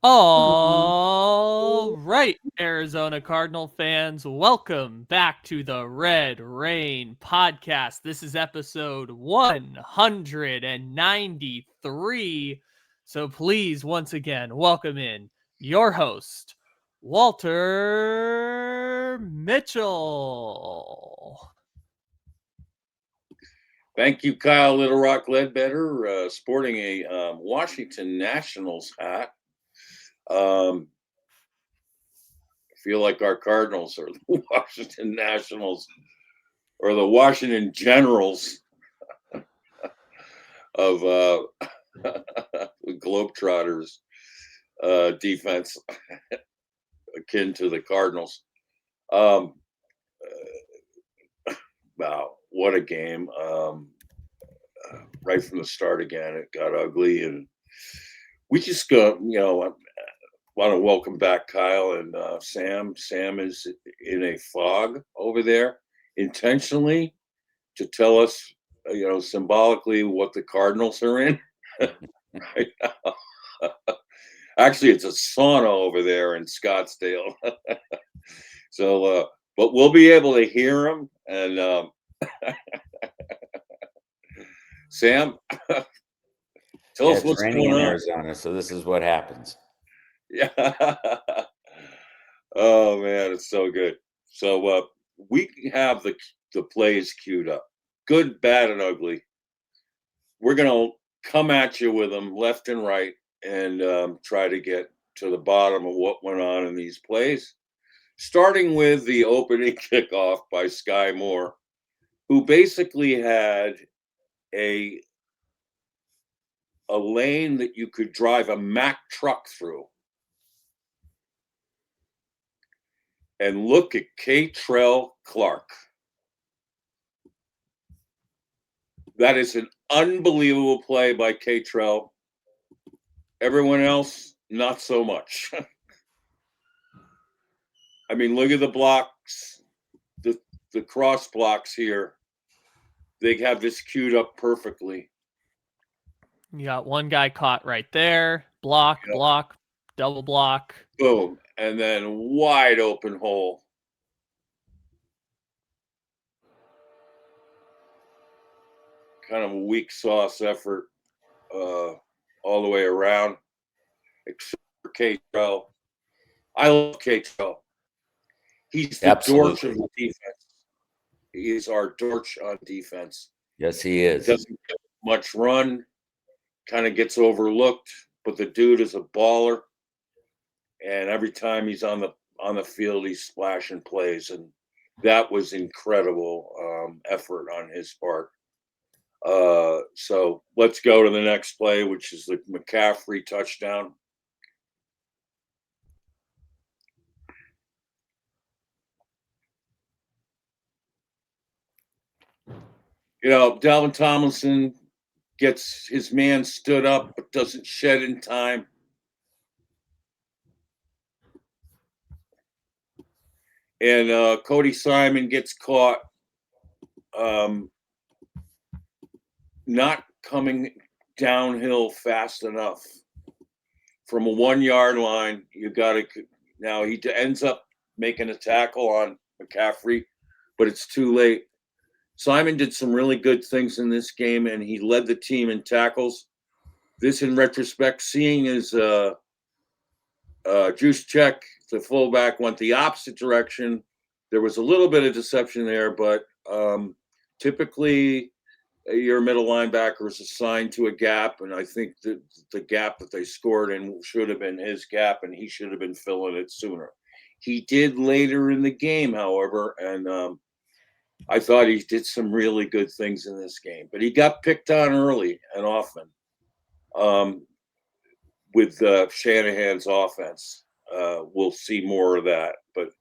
All right, Arizona Cardinal fans, welcome back to the Red Rain podcast. This is episode 193. So please, once again, welcome in your host, Walter Mitchell. Thank you, Kyle Little Rock Ledbetter, sporting a Washington Nationals hat. I feel like our Cardinals are the Washington Nationals or the Washington Generals of Globetrotters defense, akin to the Cardinals. Wow, what a game. Right from the start again, it got ugly. And we just go, want to welcome back Kyle and Sam. Sam is in a fog over there intentionally to tell us, symbolically what the Cardinals are in right now. Actually, it's a sauna over there in Scottsdale. So, but we'll be able to hear him. And Sam, tell us what's raining going in on. Arizona, so this is what happens. Yeah. Oh man, it's so good. So we have the plays queued up, good, bad, and ugly. We're gonna come at you with them left and right, and try to get to the bottom of what went on in these plays. Starting with the opening kickoff by Sky Moore, who basically had a lane that you could drive a Mack truck through. And look at Trey Clark. That is an unbelievable play by Trey. Everyone else, not so much. I mean, look at the blocks, the cross blocks here. They have this queued up perfectly. You got one guy caught right there. Block, double block. Boom. And then wide open hole. Kind of a weak sauce effort all the way around, except for Trey. I love Trey. He's the Dortch of the defense. He is our Dortch on defense. Yes, he is. Doesn't get much run, kind of gets overlooked, but the dude is a baller. And every time he's on the field, he's splashing plays, and that was incredible effort on his part. So let's go to the next play, which is the McCaffrey touchdown. Dalvin Tomlinson gets his man stood up, but doesn't shed in time. And Cody Simon gets caught not coming downhill fast enough from a 1 yard line. Now he ends up making a tackle on McCaffrey, but it's too late. Simon did some really good things in this game, and he led the team in tackles. This, in retrospect, seeing as Juice Check, the fullback, went the opposite direction, there was a little bit of deception there, but typically your middle linebacker is assigned to a gap, and I think that the gap that they scored in should have been his gap, and he should have been filling it sooner. He did later in the game, however, and I thought he did some really good things in this game, but he got picked on early and often with Shanahan's offense. We'll see more of that, but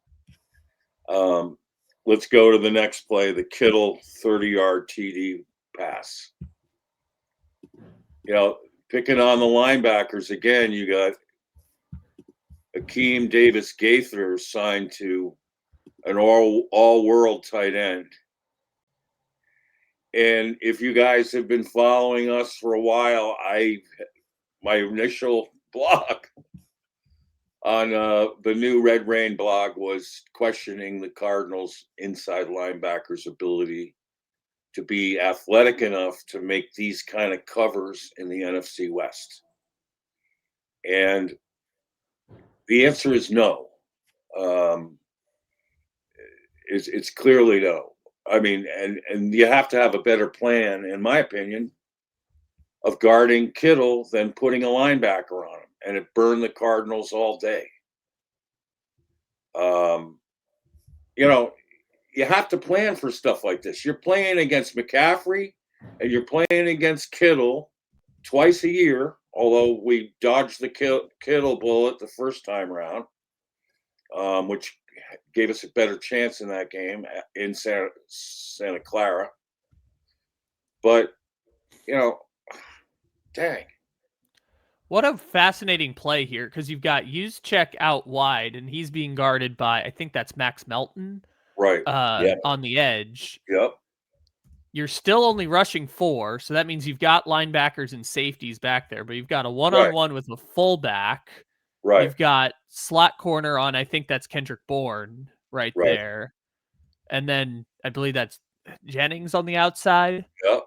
let's go to the next play, the Kittle 30-yard TD pass. Picking on the linebackers again, you got Akeem Davis Gaither signed to an all-world tight end. And if you guys have been following us for a while, my initial blog on the new Red Rain blog was questioning the Cardinals' inside linebackers' ability to be athletic enough to make these kind of covers in the NFC West. And the answer is no. It's clearly no. I mean, and you have to have a better plan, in my opinion, of guarding Kittle than putting a linebacker on him. And it burned the Cardinals all day. You know, you have to plan for stuff like this. You're playing against McCaffrey and you're playing against Kittle twice a year, although we dodged the Kittle bullet the first time around, which gave us a better chance in that game in Santa Clara. But, you know, dang. What a fascinating play here, because you've got Juszczyk out wide, and he's being guarded by, I think that's Max Melton, Right. on the edge. Yep. You're still only rushing 4, so that means you've got linebackers and safeties back there, but you've got a one-on-one with a fullback. Right. You've got slot corner on, I think that's Kendrick Bourne right there. And then I believe that's Jennings on the outside. Yep.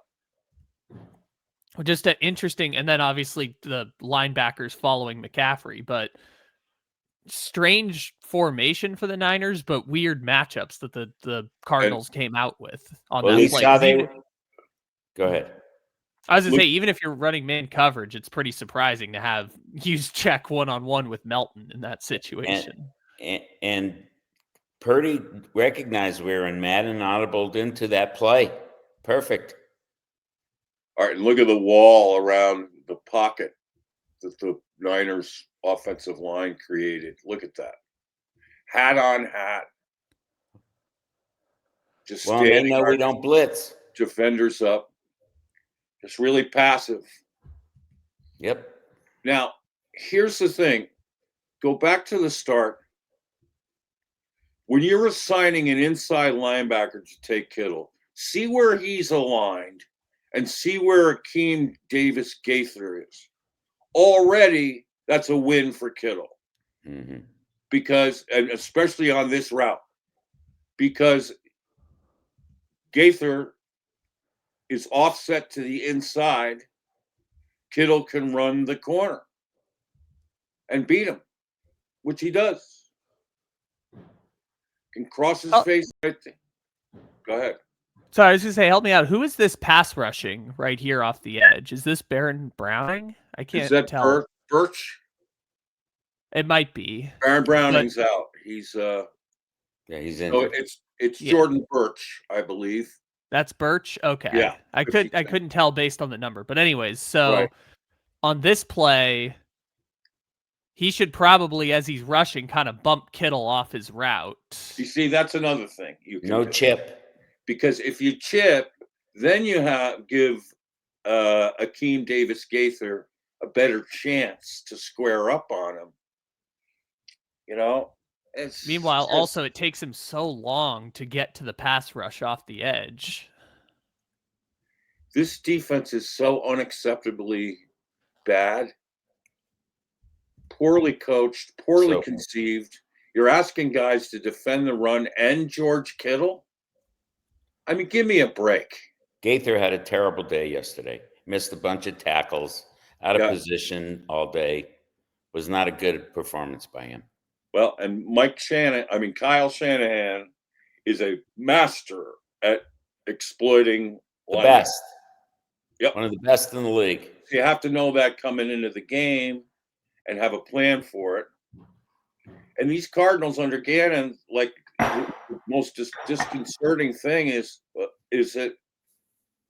Just an interesting, and then obviously the linebackers following McCaffrey, but strange formation for the Niners, but weird matchups that the Cardinals came out with on that play. Go ahead. I was going to say, even if you're running man coverage, it's pretty surprising to have Juszczyk one-on-one with Melton in that situation. And Purdy recognized we were in Madden audibled into that play. Perfect. All right, look at the wall around the pocket that the Niners offensive line created. Look at that. Hat on hat. Just they know we don't blitz. Defenders up. Just really passive. Yep. Now, here's the thing. Go back to the start. When you're assigning an inside linebacker to take Kittle, see where he's aligned and see where Akeem Davis Gaither is. Already, that's a win for Kittle. Mm-hmm. Because, and especially on this route, because Gaither is offset to the inside, Kittle can run the corner and beat him, which he does. Can cross his face right there. Go ahead. So I was going to say, help me out. Who is this pass rushing right here off the edge? Is this Baron Browning? I can't tell. Birch? It might be. Baron Browning's out. He's he's in. So it's Jordan Birch, I believe. That's Birch? Okay. Yeah. I couldn't tell based on the number. But anyways, so on this play, he should probably, as he's rushing, kind of bump Kittle off his route. You see, that's another thing. You can do. Chip. Because if you chip, then you give Akeem Davis Gaither a better chance to square up on him. You know? Meanwhile, also, it takes him so long to get to the pass rush off the edge. This defense is so unacceptably bad. Poorly coached, poorly conceived. You're asking guys to defend the run and George Kittle? I mean, give me a break. Gaither had a terrible day yesterday. Missed a bunch of tackles, out of position all day. Was not a good performance by him. Well, and Kyle Shanahan is a master at exploiting the best. Yep. One of the best in the league. You have to know that coming into the game and have a plan for it. And these Cardinals under Gannon, like, the most disconcerting thing is that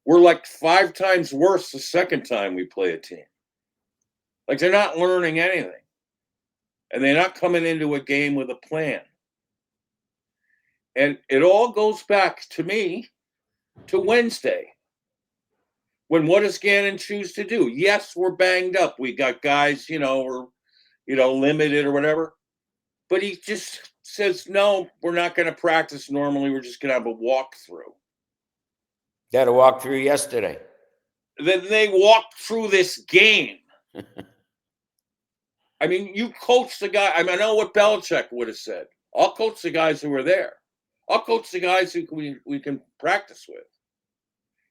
we're like 5 times worse the second time we play a team. Like, they're not learning anything. And they're not coming into a game with a plan. And it all goes back, to me, to Wednesday. When what does Gannon choose to do? Yes, we're banged up. We got guys, we're, limited or whatever. But he just says, no, we're not going to practice normally. We're just going to have a walkthrough. They had a walkthrough yesterday. Then they walked through this game. I mean, you coach the guy. I mean, I know what Belichick would have said. I'll coach the guys who are there. I'll coach the guys who we can practice with.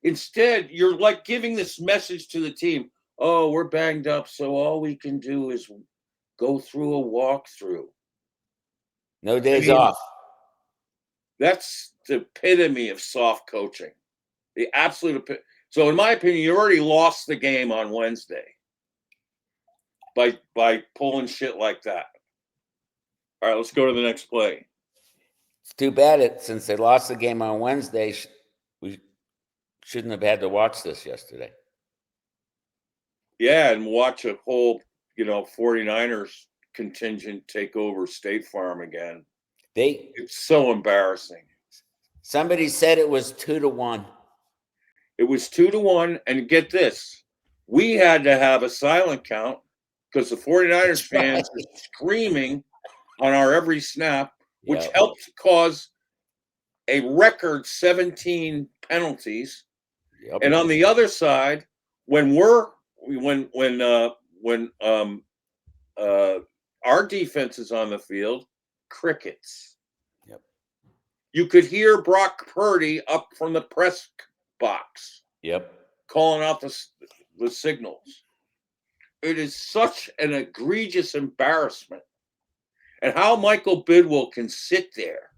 Instead, you're like giving this message to the team. Oh, we're banged up, so all we can do is go through a walkthrough. No days off. That's the epitome of soft coaching. The absolute So in my opinion, you already lost the game on Wednesday by pulling shit like that. All right, let's go to the next play. It's too bad since they lost the game on Wednesday, we shouldn't have had to watch this yesterday. Yeah, and watch a whole, 49ers contingent take over State Farm again. It's so embarrassing. Somebody said it was 2-1. It was 2-1, and get this, we had to have a silent count because the 49ers fans were screaming on our every snap, which helped cause a record 17 penalties. Yep. And on the other side, when our defense is on the field, crickets. Yep. You could hear Brock Purdy up from the press box. Yep. Calling out the signals. It is such an egregious embarrassment. And how Michael Bidwell can sit there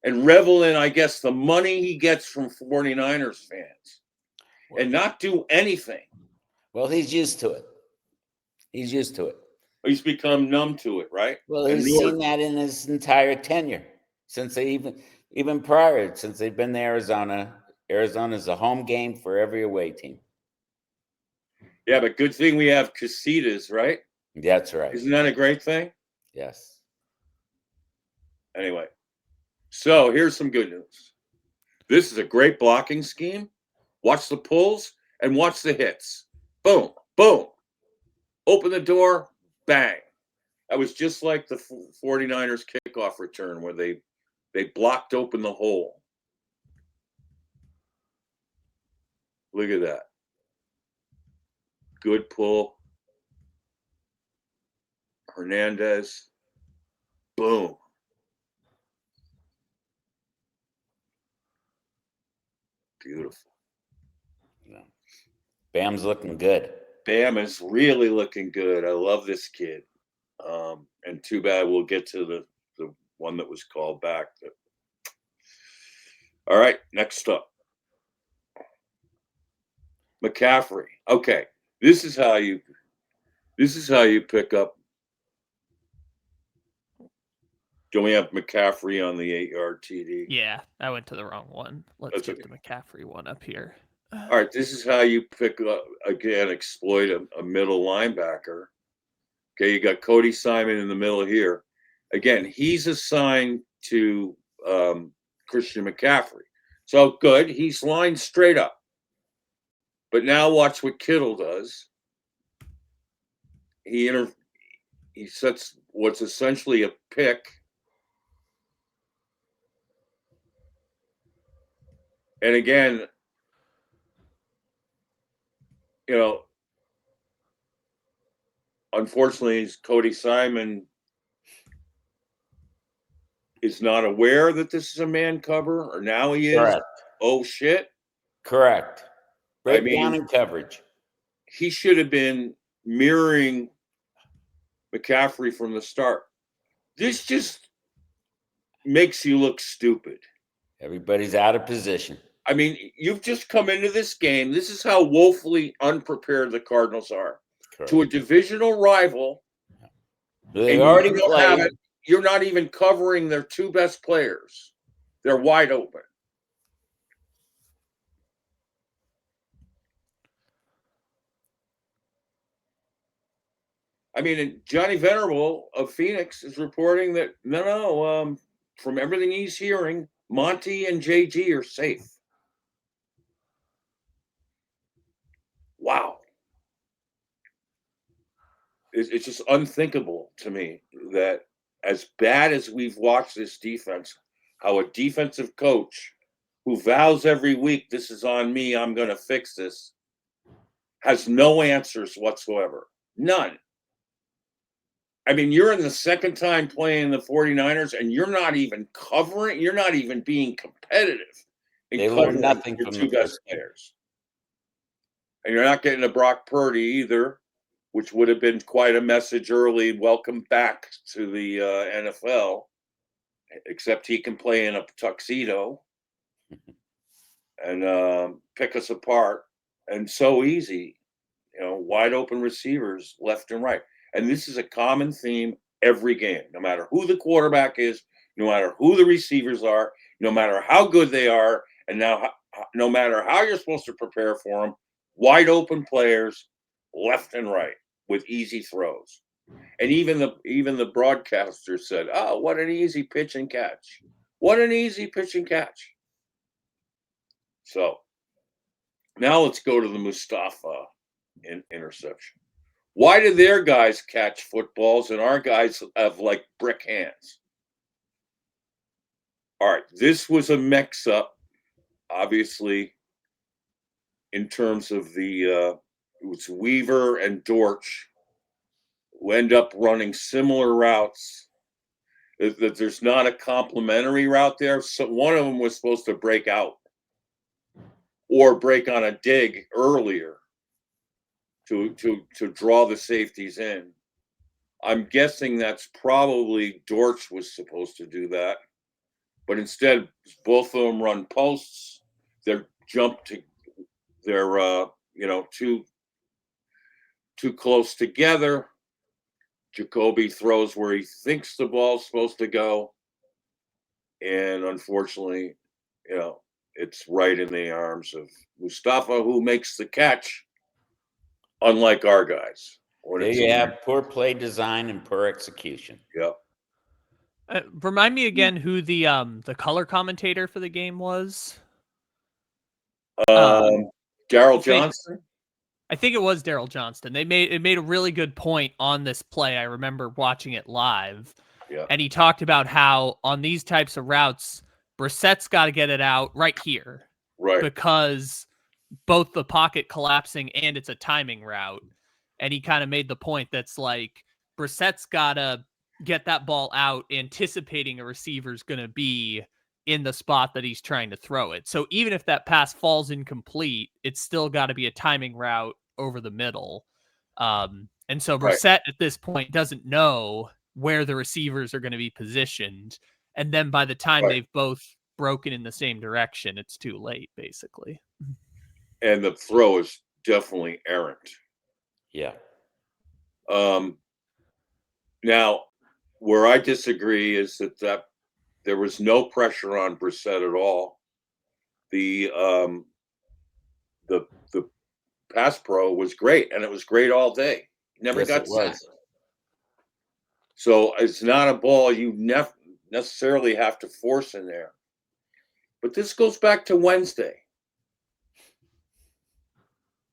and revel in, I guess, the money he gets from 49ers fans and not do anything. Well, he's used to it. He's become numb to it, right? Well, he's seen that in his entire tenure since they even prior, since they've been to Arizona. Arizona's a home game for every away team. Yeah, but good thing we have casitas, right? That's right. Isn't that a great thing? Yes. Anyway, so here's some good news. This is a great blocking scheme. Watch the pulls and watch the hits. Boom, boom. Open the door, bang. That was just like the 49ers kickoff return where they blocked open the hole. Look at that. Good pull. Hernandez. Boom. Beautiful. Yeah. Bam's looking good. Bam is really looking good. I love this kid. And too bad we'll get to the one that was called back. All right, next up. McCaffrey. Okay, this is how you pick up. Don't we have McCaffrey on the 8-yard TD? Yeah, I went to the wrong one. Let's get the McCaffrey one up here. All right, this is how you pick up, again, exploit a middle linebacker. Okay, you got Cody Simon in the middle here. Again, he's assigned to Christian McCaffrey. So good, he's lined straight up. But now watch what Kittle does. He sets what's essentially a pick. And again, unfortunately, Cody Simon is not aware that this is a man cover, or now he is. Correct. Oh, shit. Correct. Break down in coverage. He should have been mirroring McCaffrey from the start. This just makes you look stupid. Everybody's out of position. I mean, you've just come into this game. This is how woefully unprepared the Cardinals are. Correct. To a divisional rival. They already played. You're not even covering their two best players. They're wide open. I mean, Johnny Venerable of Phoenix is reporting that from everything he's hearing, Monty and JG are safe. Wow. It's just unthinkable to me that as bad as we've watched this defense, how a defensive coach who vows every week, this is on me, I'm going to fix this, has no answers whatsoever. None. I mean, you're in the second time playing the 49ers, and you're not even covering. You're not even being competitive in They covering learned nothing your from two the best first game. players. And you're not getting a Brock Purdy either, which would have been quite a message early. Welcome back to the NFL, except he can play in a tuxedo and pick us apart. And so easy, wide open receivers left and right. And this is a common theme every game, no matter who the quarterback is, no matter who the receivers are, no matter how good they are, and now no matter how you're supposed to prepare for them, wide open players left and right with easy throws. And even the broadcaster said, "Oh, what an easy pitch and catch. What an easy pitch and catch." So now let's go to the Mustafa interception. Why do their guys catch footballs and our guys have like brick hands? All right, this was a mix-up, obviously, in terms of it was Weaver and Dortch who end up running similar routes. That there's not a complementary route there. So one of them was supposed to break out or break on a dig earlier to draw the safeties in. I'm guessing that's probably Dortch was supposed to do that, but instead both of them run posts. They're too close together. Jacoby throws where he thinks the ball's supposed to go, and unfortunately, it's right in the arms of Mustafa, who makes the catch, unlike our guys. There you have poor play design and poor execution. Yep. Remind me again who the color commentator for the game was. Daryl Johnston. I think it was Daryl Johnston. It made a really good point on this play. I remember watching it live. Yeah. And he talked about how on these types of routes, Brissett's got to get it out right here. Right. Because both the pocket collapsing and it's a timing route. And he kind of made the point that's like, Brissett's got to get that ball out, anticipating a receiver's going to be in the spot that he's trying to throw it. So even if that pass falls incomplete, it's still got to be a timing route over the middle. And so Brissett at this point doesn't know where the receivers are going to be positioned. And then by the time they've both broken in the same direction, it's too late, basically. And the throw is definitely errant. Yeah. Now, where I disagree is that there was no pressure on Brissett at all. The pass pro was great, and it was great all day. Never got sacked. So it's not a ball you necessarily have to force in there. But this goes back to Wednesday.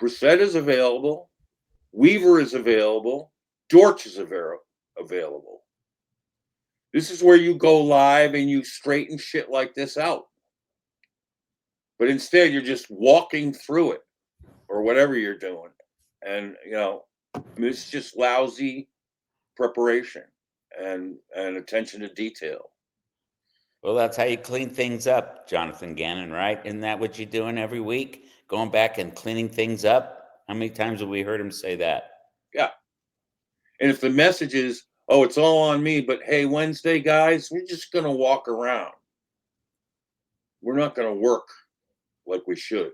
Brissett is available. Weaver is available. Dortch is available. This is where you go live and you straighten shit like this out. But instead, you're just walking through it or whatever you're doing. And, it's just lousy preparation and attention to detail. Well, that's how you clean things up, Jonathan Gannon, right? Isn't that what you're doing every week? Going back and cleaning things up? How many times have we heard him say that? Yeah. And if the message is, oh, it's all on me, but hey, Wednesday, guys, we're just going to walk around. We're not going to work like we should.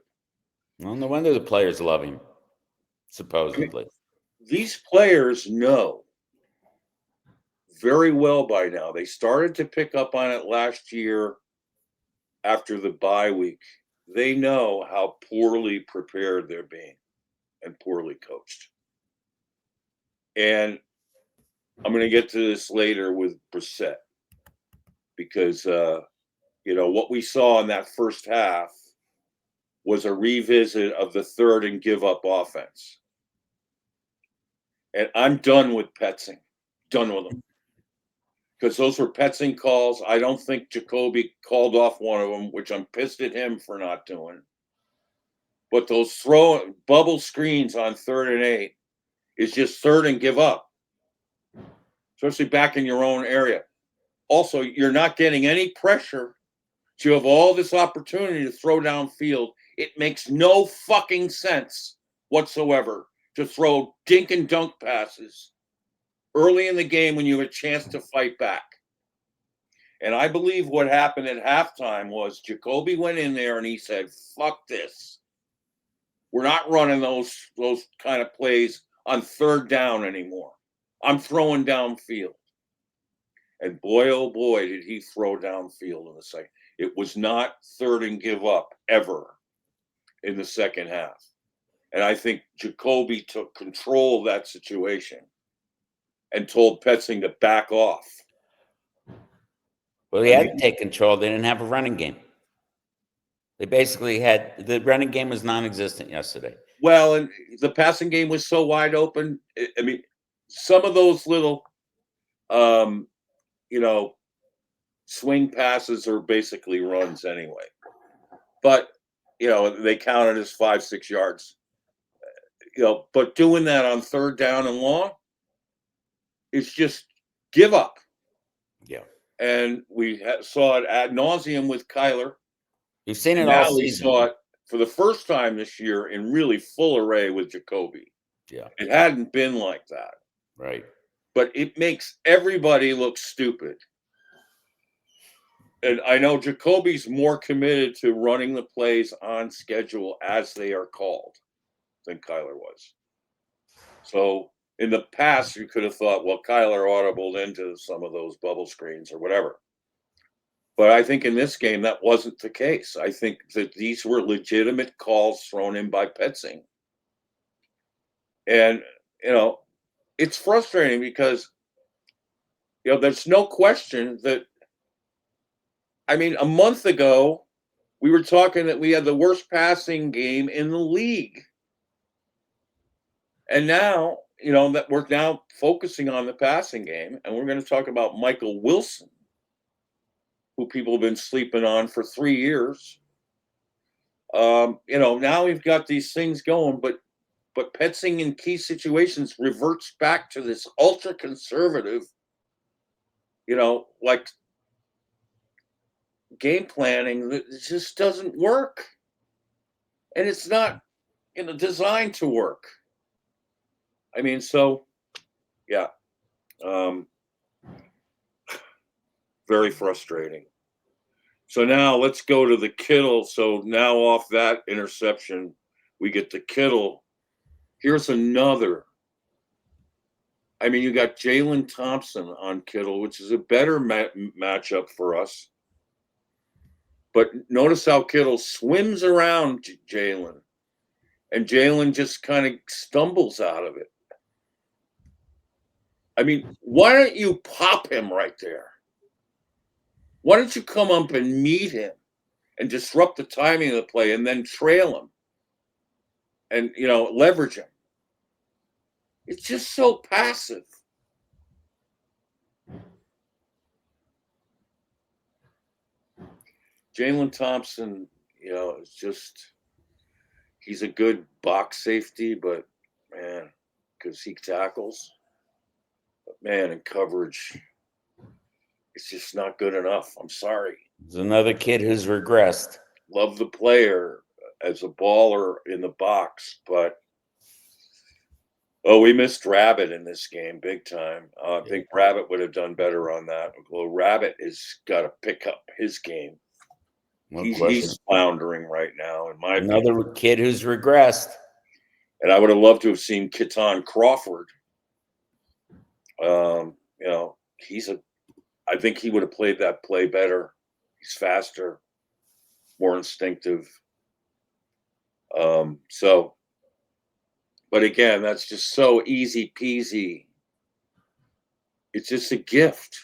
Well, no wonder the players love him, supposedly. I mean, these players know very well by now. They started to pick up on it last year after the bye week. They know how poorly prepared they're being and poorly coached. And I'm going to get to this later with Brissett because, what we saw in that first half was a revisit of the third and give up offense. And I'm done with Petzing. Done with them. Because those were Petzing calls. I don't think Jacoby called off one of them, which I'm pissed at him for not doing. But those bubble screens on 3rd and 8 is just third and give up. especially back in your own area. Also, you're not getting any pressure. So you have all this opportunity to throw downfield. It makes no fucking sense whatsoever to throw dink and dunk passes early in the game when you have a chance to fight back. And I believe what happened at halftime was Jacoby went in there and he said, fuck this. We're not running those kind of plays on third down anymore. I'm throwing downfield. And boy, oh boy, did he throw downfield in the second. It was not third and give up ever in the second half. And I think Jacoby took control of that situation and told Petzing to back off. Well, he had to take control. They didn't have a running game. They basically had the running game was non-existent yesterday. Well, and the passing game was so wide open. I mean, some of those little, swing passes are basically runs anyway. But, they counted as 5-6 yards. But doing that on third down and long, it's just give up. Yeah. And we saw it ad nauseum with Kyler. You've seen it all season. We saw it for the first time this year in really full array with Jacoby. Yeah. It hadn't been like that. Right. But it makes everybody look stupid. And I know Jacoby's more committed to running the plays on schedule as they are called than Kyler was. So in the past, you could have thought, well, Kyler audibled into some of those bubble screens or whatever. But I think in this game, that wasn't the case. I think that these were legitimate calls thrown in by Petzing. And, it's frustrating because, there's no question that, a month ago, we were talking that we had the worst passing game in the league. And now, that we're now focusing on the passing game, and we're going to talk about Michael Wilson, who people have been sleeping on for 3 years. Now we've got these things going, but Petzing in key situations reverts back to this ultra conservative, like game planning that just doesn't work. And it's not, designed to work. Yeah. Very frustrating. So now let's go to the Kittle. So now off that interception, we get the Kittle. Here's another. You got Jalen Thompson on Kittle, which is a better matchup for us. But notice how Kittle swims around Jalen, and Jalen just kind of stumbles out of it. Why don't you pop him right there? Why don't you come up and meet him and disrupt the timing of the play and then trail him and, leverage him? It's just so passive. Jalen Thompson, it's just, he's a good box safety, but man, because he tackles. But man, in coverage, it's just not good enough. I'm sorry. There's another kid who's regressed. Love the player as a baller in the box, but we missed Rabbit in this game big time. I think Rabbit would have done better on that. Well, Rabbit has got to pick up his game. He's floundering right now, in my opinion. Another kid who's regressed. And I would have loved to have seen Keaton Crawford. I think he would have played that play better. He's faster, more instinctive. But again, that's just so easy peasy. It's just a gift.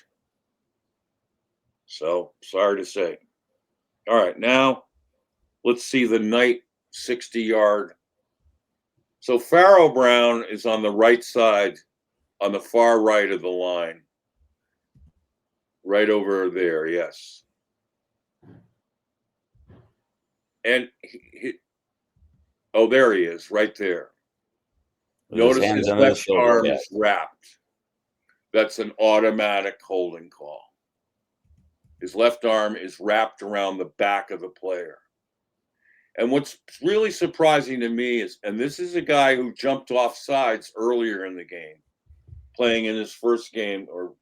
So sorry to say. All right, now let's see the night 60-yard. So Pharaoh Brown is on the right side, on the far right of the line. Right over there, yes. And there he is, right there. Notice his left arm is wrapped. that's an automatic holding call. His left arm is wrapped around the back of the player. And what's really surprising to me is, and this is a guy who jumped off sides earlier in the game, playing in his first game or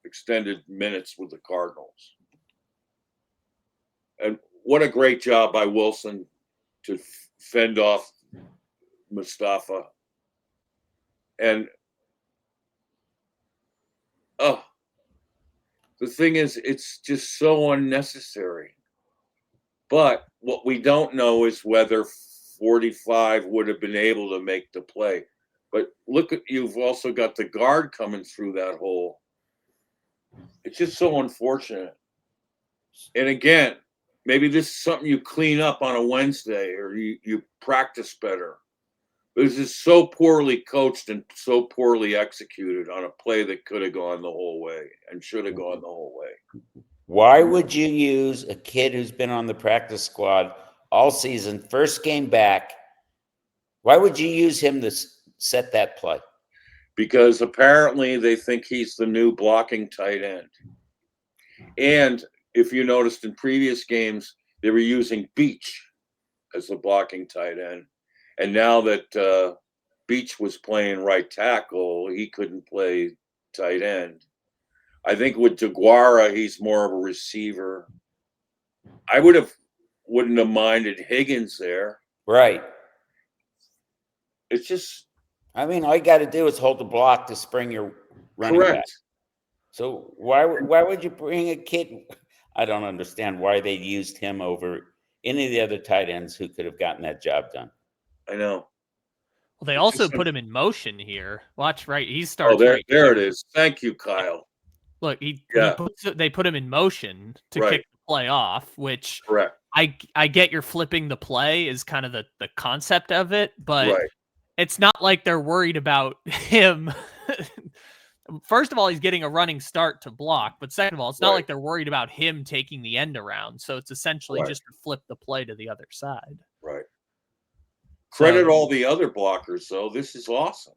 extended minutes with the Cardinals. And what a great job by Wilson to fend off Mustafa. And the thing is, it's just so unnecessary. But what we don't know is whether 45 would have been able to make the play. But look at, you've also got the guard coming through that hole. It's just so unfortunate. And again, maybe this is something you clean up on a Wednesday, or you practice better. But this is so poorly coached and so poorly executed on a play that could have gone the whole way and should have gone the whole way. Why would you use a kid who's been on the practice squad all season, first game back? Why would you use him to set that play? Because apparently they think he's the new blocking tight end. And if you noticed in previous games, they were using Beach as the blocking tight end. And now that Beach was playing right tackle, he couldn't play tight end. I think with DeGuara, he's more of a receiver. I wouldn't have minded Higgins there. Right. It's just, I mean, all you got to do is hold the block to spring your running back. So why would you bring a kid? I don't understand why they used him over any of the other tight ends who could have gotten that job done. I know. Well, they also put him in motion here. Watch, right? He starts. Oh, there, right there here. it is. Thank you, Kyle. Look, they put him in motion to kick the play off, which correct. I get you're flipping the play is kind of the concept of it, but it's not like they're worried about him. First of all, he's getting a running start to block, but second of all, it's not like they're worried about him taking the end around. So it's essentially just to flip the play to the other side. Right. Credit all the other blockers, though. This is awesome.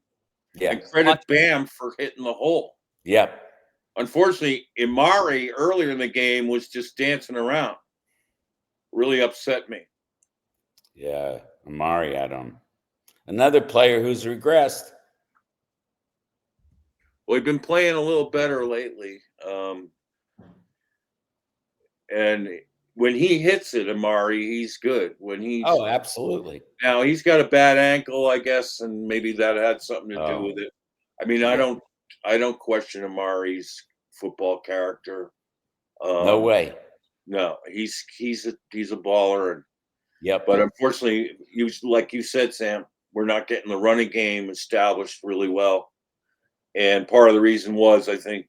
Yeah. And credit Bam for hitting the hole. Yep. Unfortunately, Imari earlier in the game was just dancing around. Really upset me. Yeah, Imari, I don't. Another player who's regressed. Well, he's been playing a little better lately. And when he hits it, Imari, he's good. When he absolutely. Now he's got a bad ankle, I guess, and maybe that had something to do with it. I mean, I don't question Amari's football character. No way. No, he's a baller, and But unfortunately, like you said, Sam, we're not getting the running game established really well, and part of the reason was, I think,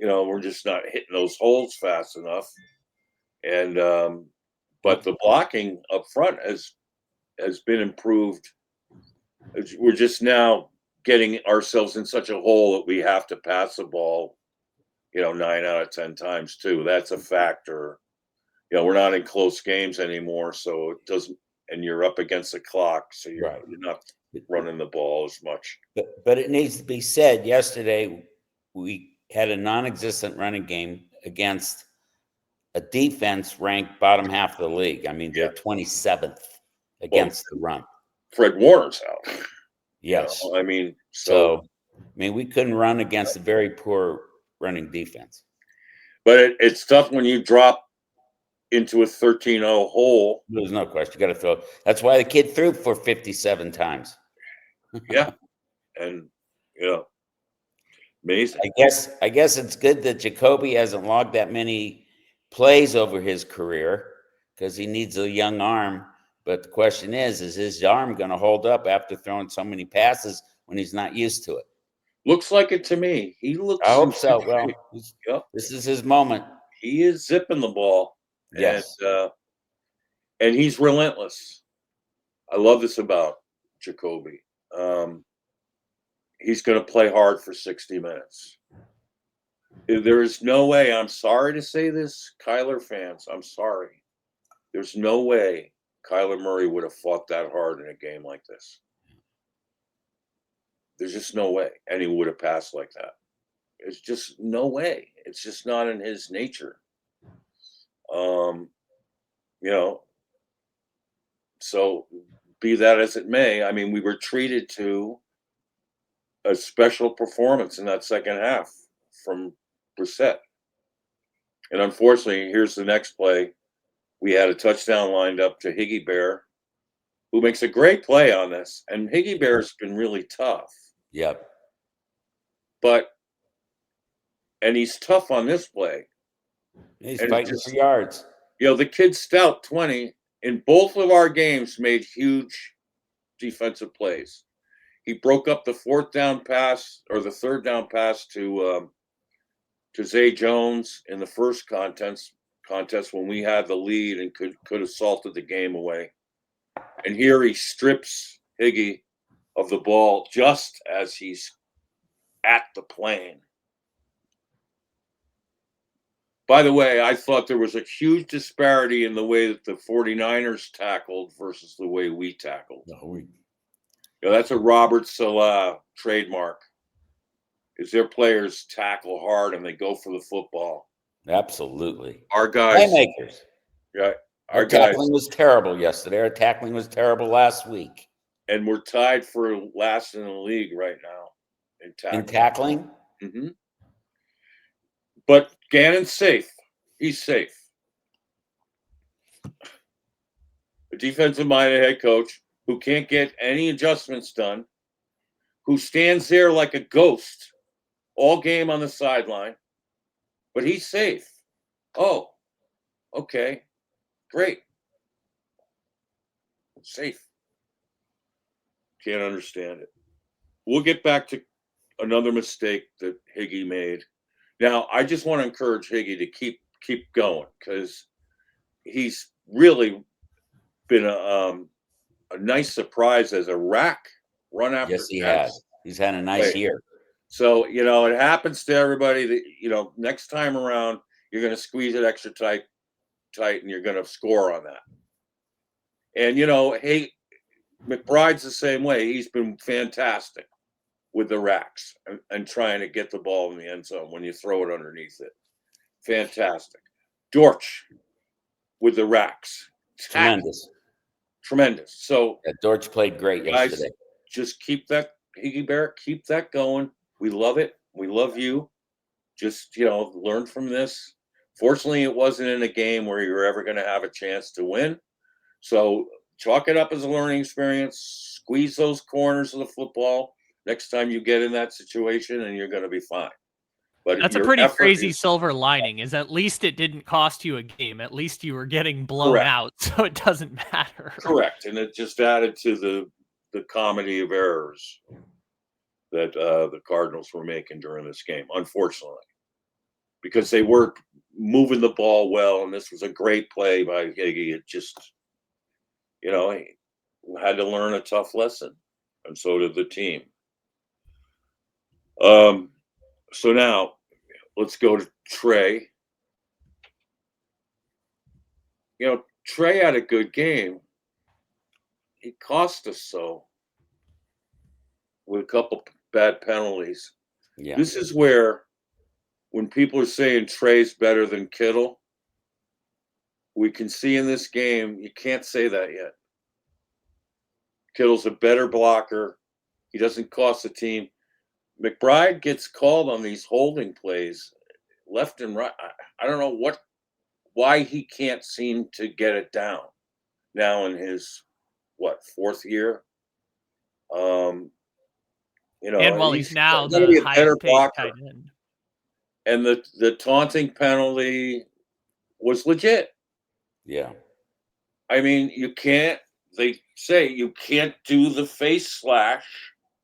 we're just not hitting those holes fast enough, and but the blocking up front has been improved. We're just now getting ourselves in such a hole that we have to pass the ball, 9 out of 10 times too. That's a factor. We're not in close games anymore, so it doesn't, and you're up against the clock, so you're not running the ball as much. But it needs to be said, yesterday we had a non-existent running game against a defense ranked bottom half of the league. I mean, they're 27th against the run. Fred Warner's out. Yes. I mean, we couldn't run against a very poor running defense. But it's tough when you drop into a 13-0 hole. There's no question. You got to throw. That's why the kid threw for 57 times. Yeah. And, amazing. I guess it's good that Jacoby hasn't logged that many plays over his career because he needs a young arm. But the question is his arm going to hold up after throwing so many passes when he's not used to it? Looks like it to me. He looks. I hope so. Well, this is his moment. He is zipping the ball. Yes. And he's relentless. I love this about Jacoby. He's going to play hard for 60 minutes. There is no way, I'm sorry to say this, Kyler fans, I'm sorry. There's no way Kyler Murray would have fought that hard in a game like this. There's just no way. And he would have passed like that. It's just no way. It's just not in his nature. So be that as it may, I mean, we were treated to a special performance in that second half from Brissett. And unfortunately, here's the next play. We had a touchdown lined up to Higgy Bear, who makes a great play on this. And Higgy Bear's been really tough. Yep. And he's tough on this play. He's fighting for yards. The kid Stout 20 in both of our games made huge defensive plays. He broke up the fourth down pass or the third down pass to Zay Jones in the first contest when we had the lead and could have salted the game away. And here he strips Higgy of the ball just as he's at the plane. By the way, I thought there was a huge disparity in the way that the 49ers tackled versus the way we tackled. That's a Robert Salah trademark. Is their players tackle hard and they go for the football. Absolutely. Our guys. Playmakers. Yeah. Our tackling was terrible yesterday. Our tackling was terrible last week. And we're tied for last in the league right now in tackling. Mm-hmm. But Gannon's safe. He's safe. A defensive-minded head coach who can't get any adjustments done, who stands there like a ghost all game on the sideline, but he's safe. Oh, okay, great. Safe. Can't understand it. We'll get back to another mistake that Higgy made. Now, I just want to encourage Higgy to keep going because he's really been a nice surprise as a rack run after. Yes, he has. He's had a nice year. So, it happens to everybody that, next time around, you're going to squeeze it extra tight, and you're going to score on that. And, hey, McBride's the same way. He's been fantastic with the racks and trying to get the ball in the end zone when you throw it underneath it. Fantastic. Dortch with the racks. Tremendous. So Dortch played great yesterday. Just keep that, Higgy Bear, keep that going. We love it. We love you. Just, learn from this. Fortunately, it wasn't in a game where you're ever going to have a chance to win. So chalk it up as a learning experience. Squeeze those corners of the football next time you get in that situation, and you're going to be fine. But that's a pretty crazy silver lining, is at least it didn't cost you a game. At least you were getting blown out, so it doesn't matter. Correct. And it just added to the comedy of errors that the Cardinals were making during this game, unfortunately, because they were moving the ball well, and this was a great play by Higgy. It just, he had to learn a tough lesson, and so did the team. So now let's go to Trey. Trey had a good game. He cost us so with a couple bad penalties. Yeah. This is where, when people are saying Trey's better than Kittle, we can see in this game, you can't say that yet. Kittle's a better blocker. He doesn't cost the team. McBride gets called on these holding plays left and right. I don't know why he can't seem to get it down now in his, fourth year? And while he's now the highest paid tight end. And the taunting penalty was legit. Yeah. I mean, they say you can't do the face slash.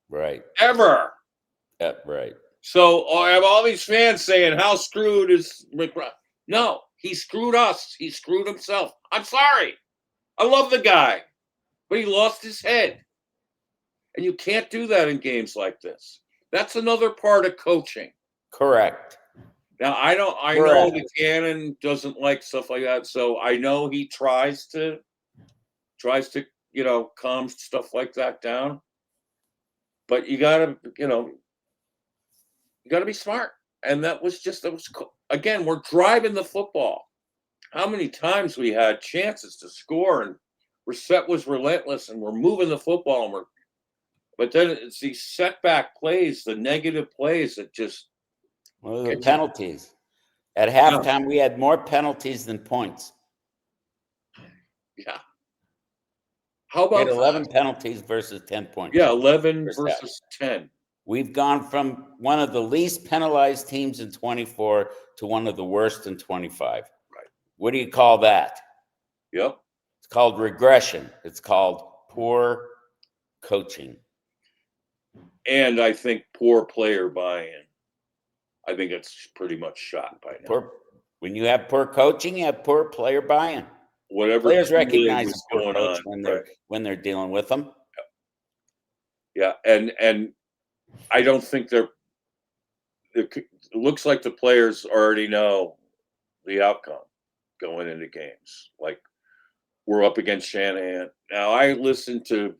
Right. Ever. Right. So I have all these fans saying, how screwed is McBride? No, he screwed us. He screwed himself. I'm sorry. I love the guy, but he lost his head. And you can't do that in games like this. That's another part of coaching. Correct. Now, I know that Gannon doesn't like stuff like that, so I know he tries to calm stuff like that down. But you gotta be smart. And that was again, we're driving the football. How many times we had chances to score, and Brissett was relentless, and we're moving the football, and but then it's these setback plays, the negative plays that just. Well, the penalties. At halftime, we had more penalties than points. Yeah. How about 11 penalties versus 10 points? Yeah, 11 versus 10. We've gone from one of the least penalized teams in 24 to one of the worst in 25. Right. What do you call that? Yep. It's called regression. It's called poor coaching. And I think poor player buy-in. I think it's pretty much shot by now. When you have poor coaching, you have poor player buy-in. Whatever players recognize what's poor going coach on when they're dealing with them. Yeah, and I don't think it looks like the players already know the outcome going into games. Like, we're up against Shanahan. Now, I listened to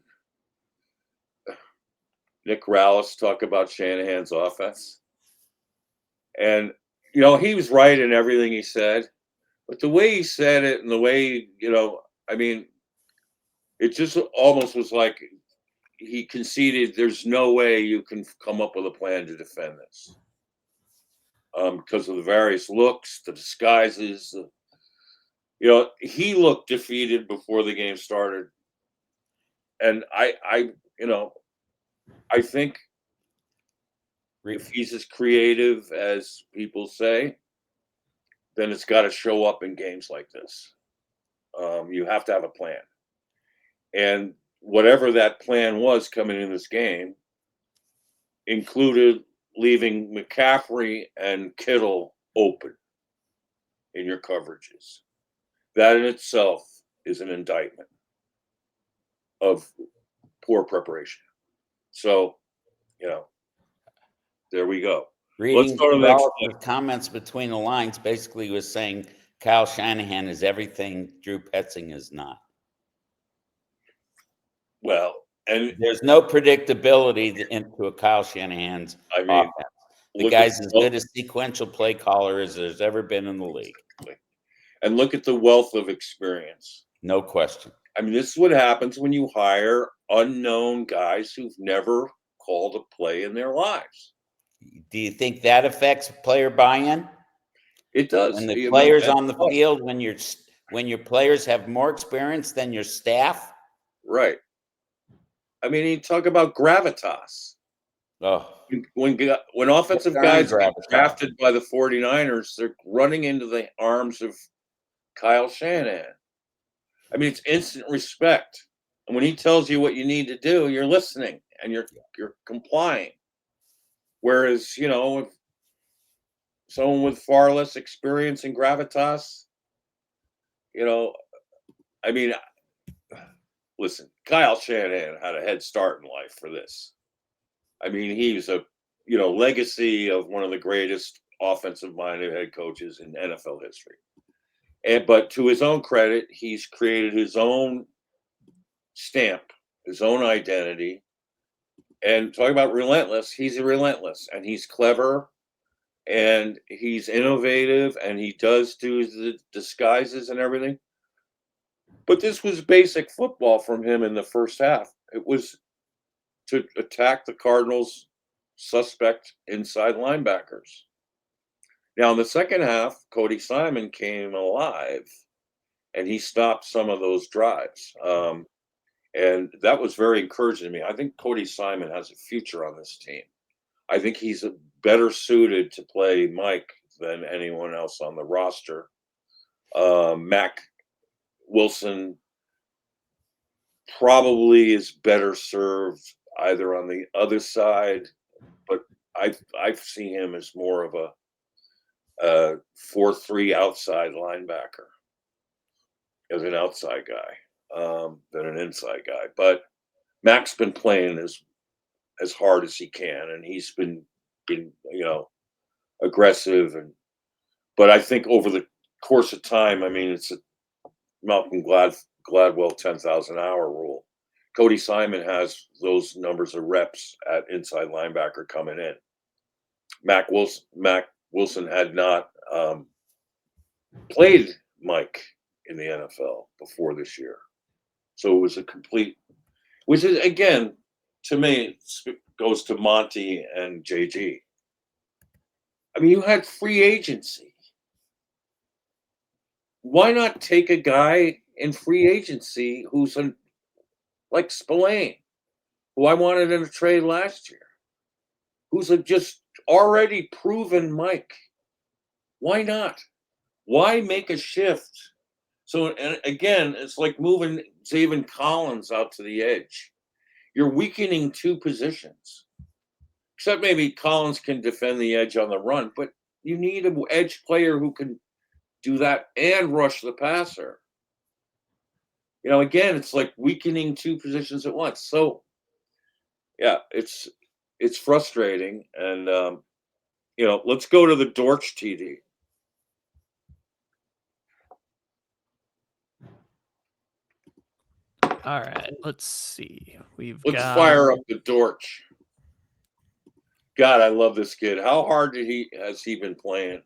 Nick Rallis talk about Shanahan's offense. And, he was right in everything he said. But the way he said it and the way, I mean, it just almost was like he conceded there's no way you can come up with a plan to defend this. Because of the various looks, the disguises. He looked defeated before the game started. And I think if he's as creative as people say, then it's got to show up in games like this. You have to have a plan. And whatever that plan was coming in this game included leaving McCaffrey and Kittle open in your coverages. That in itself is an indictment of poor preparation. So, there we go. Let's go to the next comments between the lines. Basically, was saying Kyle Shanahan is everything Drew Petzing is not. Well, and there's no predictability into a Kyle Shanahan's offense. The guy's as good a sequential play caller as there's ever been in the league. And look at the wealth of experience. No question. I mean, this is what happens when you hire unknown guys who've never called a play in their lives. Do you think that affects player buy-in? It does. When the players on the field, when your players have more experience than your staff? Right. I mean, you talk about gravitas. Oh. When offensive guys get drafted by the 49ers, they're running into the arms of Kyle Shanahan. I mean, it's instant respect. And when he tells you what you need to do, you're listening and you're complying. Whereas, if someone with far less experience and gravitas, I mean, listen, Kyle Shanahan had a head start in life for this. I mean, he's a, legacy of one of the greatest offensive-minded head coaches in NFL history. But to his own credit, he's created his own stamp, his own identity. And talking about relentless, he's relentless, and he's clever, and he's innovative, and he does do the disguises and everything. But this was basic football from him in the first half. It was to attack the Cardinals' suspect inside linebackers. Now, in the second half, Cody Simon came alive, and he stopped some of those drives. And that was very encouraging to me. I think Cody Simon has a future on this team. I think he's better suited to play Mike than anyone else on the roster. Mac Wilson probably is better served either on the other side, but I see him as more of a 4-3 outside linebacker, as an outside guy than an inside guy. But Mac's been playing as hard as he can, and he's been aggressive. But I think over the course of time, I mean, it's a Malcolm Gladwell 10,000 hour rule. Cody Simon has those numbers of reps at inside linebacker coming in. Mac Wilson had not played Mike in the NFL before this year. So it was a complete, which is, again, to me, goes to Monty and JG. I mean, you had free agency. Why not take a guy in free agency who's like Spillane, who I wanted in a trade last year, who's a just already proven Mike? Why not? Why make a shift? So, and again, it's like moving Zaven Collins out to the edge. You're weakening two positions. Except maybe Collins can defend the edge on the run, but you need an edge player who can do that and rush the passer. You know, again, it's like weakening two positions at once. So, yeah, it's frustrating. And, you know, let's go to the Dortch TD. All right, let's see. Let's fire up the Dortch. God, I love this kid. How hard has he been playing?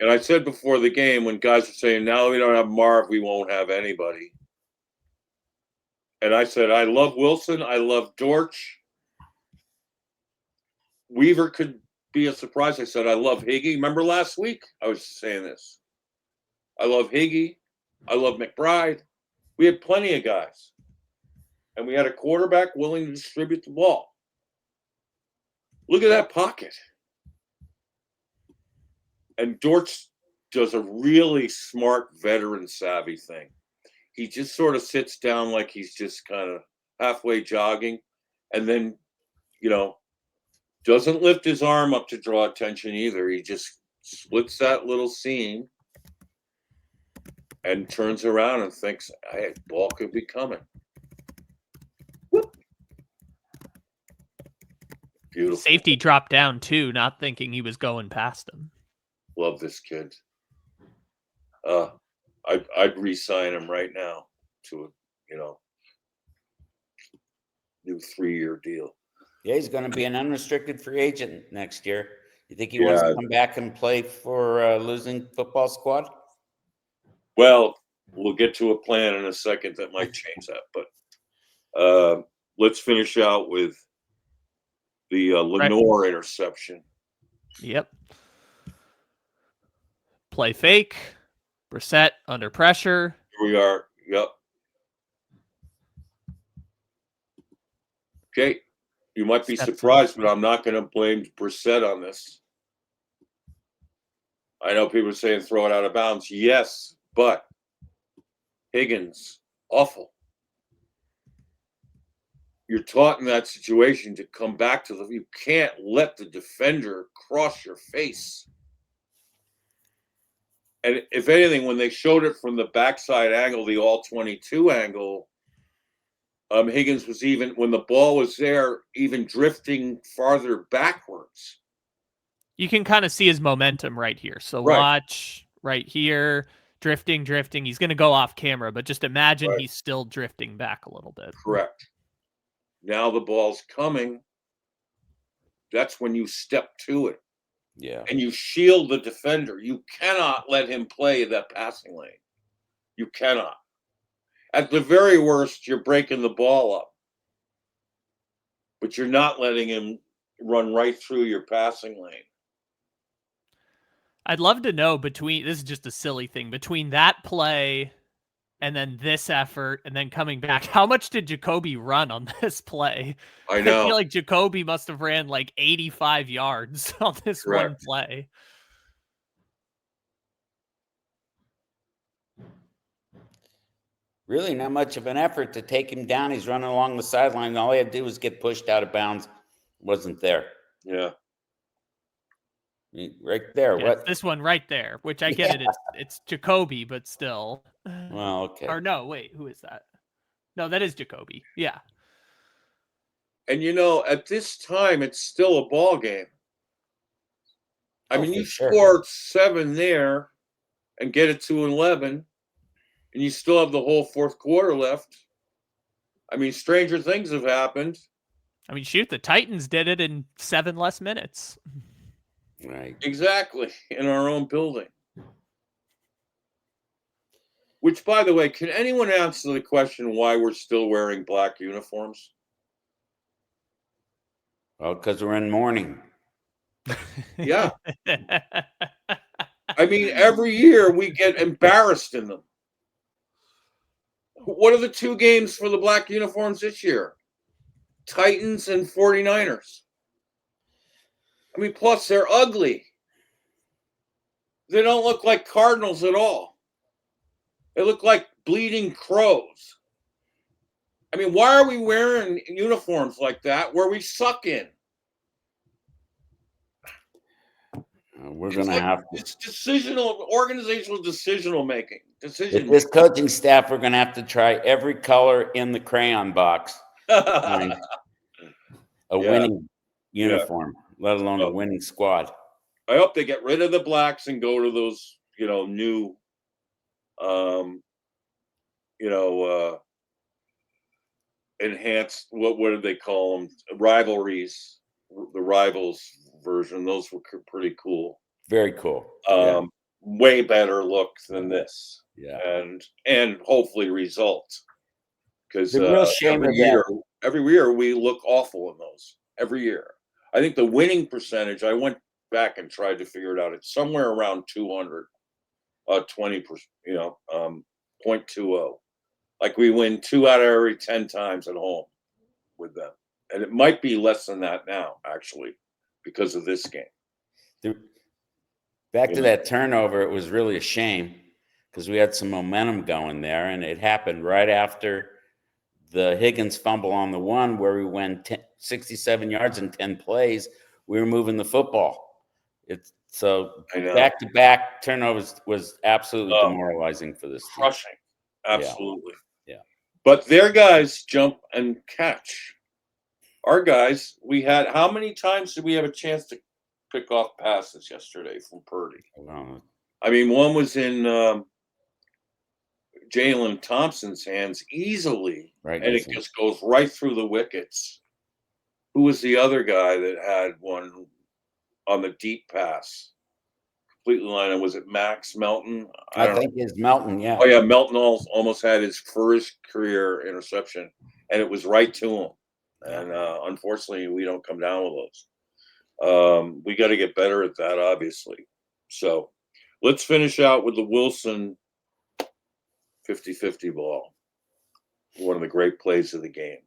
And I said before the game, when guys were saying, now we don't have Marv, we won't have anybody. And I said, I love Wilson. I love Dortch. Weaver could be a surprise. I said, I love Higgy. Remember last week? I was saying this. I love Higgy. I love McBride. We had plenty of guys. And we had a quarterback willing to distribute the ball. Look at that pocket. And Dortch does a really smart, veteran-savvy thing. He just sort of sits down like he's just kind of halfway jogging, and then, you know, doesn't lift his arm up to draw attention either. He just splits that little seam and turns around and thinks, hey, ball could be coming. Whoop. Beautiful. Safety dropped down too, not thinking he was going past him. Love this kid. I'd re-sign him right now to a, you know, new 3-year deal. Yeah, he's going to be an unrestricted free agent next year. You think he wants to come back and play for losing football squad? Well, we'll get to a plan in a second that might change that. But let's finish out with the Lenore interception. Yep. Play fake. Brissett under pressure. Here we are. Yep. Okay. You might be surprised, but I'm not going to blame Brissett on this. I know people are saying throw it out of bounds. Yes, but Higgins, awful. You're taught in that situation to come back to you can't let the defender cross your face. And if anything, when they showed it from the backside angle, the all-22 angle, Higgins was even, when the ball was there, even drifting farther backwards. You can kind of see his momentum right here. So watch right here, drifting. He's going to go off camera, but just imagine he's still drifting back a little bit. Correct. Now the ball's coming. That's when you step to it. Yeah. And you shield the defender. You cannot let him play that passing lane. You cannot. At the very worst, you're breaking the ball up. But you're not letting him run right through your passing lane. I'd love to know this is just a silly thing, between that play and then this effort and then coming back, how much did Jacoby run on this play? I know. I feel like Jacoby must have ran like 85 yards on this one play. Really not much of an effort to take him down. He's running along the sideline. All he had to do was get pushed out of bounds. Wasn't there. Yeah. Right there. Yeah, what? This one right there, which I get it. It's Jacoby, but still. Well, okay. Or no, wait, who is that? No, that is Jacoby. Yeah. And you know, at this time, it's still a ball game. I mean, you scored 7 there and get it to 11, and you still have the whole fourth quarter left. I mean, stranger things have happened. I mean, shoot, the Titans did it in 7 less minutes. Right. Exactly. In our own building. Which, by the way, can anyone answer the question why we're still wearing black uniforms? Well, because we're in mourning. Yeah. I mean, every year we get embarrassed in them. What are the 2 games for the black uniforms this year? Titans and 49ers. I mean, plus they're ugly. They don't look like Cardinals at all. They look like bleeding crows. I mean, why are we wearing uniforms like that where we suck in? We're going to have to. It's organizational decisional making. With this coaching staff, we're going to have to try every color in the crayon box to find a winning uniform, let alone a winning squad. I hope they get rid of the blacks and go to those, new, enhanced, what did they call them? Rivalries, the rivals version. Those were pretty cool. Very cool. Way better look than this. Yeah. And hopefully results. Because the real shame every year we look awful in those. Every year. I think the winning percentage, I went back and tried to figure it out. It's somewhere around 200, 20%, 0.20. Like we win 2 out of every 10 times at home with them. And it might be less than that now, actually, because of this game. Back to that turnover, it was really a shame because we had some momentum going there, and it happened right after the Higgins fumble on the 1 where we went 67 yards in 10 plays. We were moving the football. So back-to-back turnovers was absolutely demoralizing for this team. Crushing. Absolutely. Yeah. But their guys jump and catch. Our guys, we had, how many times did we have a chance to pick off passes yesterday from Purdy? I mean, one was in Jalen Thompson's hands easily, and it just goes right through the wickets. Who was the other guy that had one on the deep pass? Completely lined. Was it Max Melton? I think it's Melton, yeah. Oh, yeah, Melton almost had his first career interception, and it was right to him. And unfortunately, we don't come down with those. We got to get better at that, obviously. So let's finish out with the Wilson 50-50 ball. One of the great plays of the game.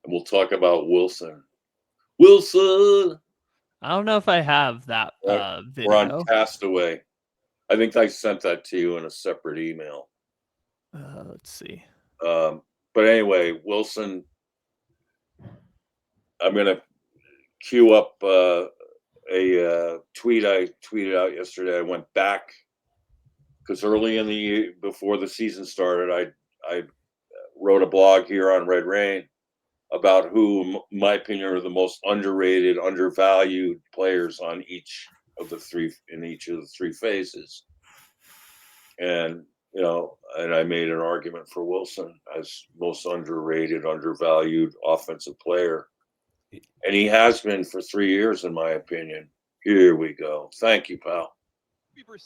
And we'll talk about Wilson. Wilson! I don't know if I have that video. We're on Castaway. I think I sent that to you in a separate email. Let's see. But anyway, Wilson, I'm going to queue up a tweet I tweeted out yesterday. I went back because early in the year, before the season started, I wrote a blog here on Red Rain about who, in my opinion, are the most underrated, undervalued players on each of the three phases. And, and I made an argument for Wilson as most underrated, undervalued offensive player. And he has been for 3 years, in my opinion. Here we go. Thank you, pal.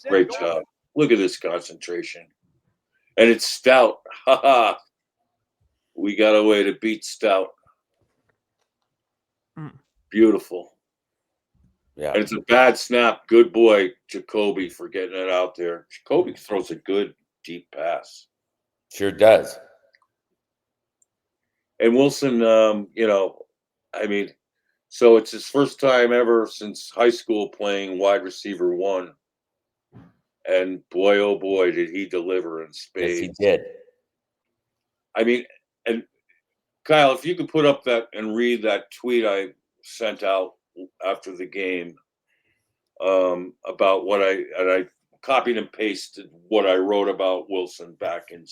Great job. Look at this concentration. And it's Stout. Ha ha. We got a way to beat Stout. Beautiful. Yeah. And it's a bad snap. Good boy, Jacoby, for getting it out there. Jacoby throws a good deep pass. Sure does. And Wilson, so it's his first time ever since high school playing wide receiver 1. And boy, oh boy, did he deliver in spades. Yes, he did. I mean, and Kyle, if you could put up that and read that tweet I sent out after the game about what I copied and pasted what I wrote about Wilson back in,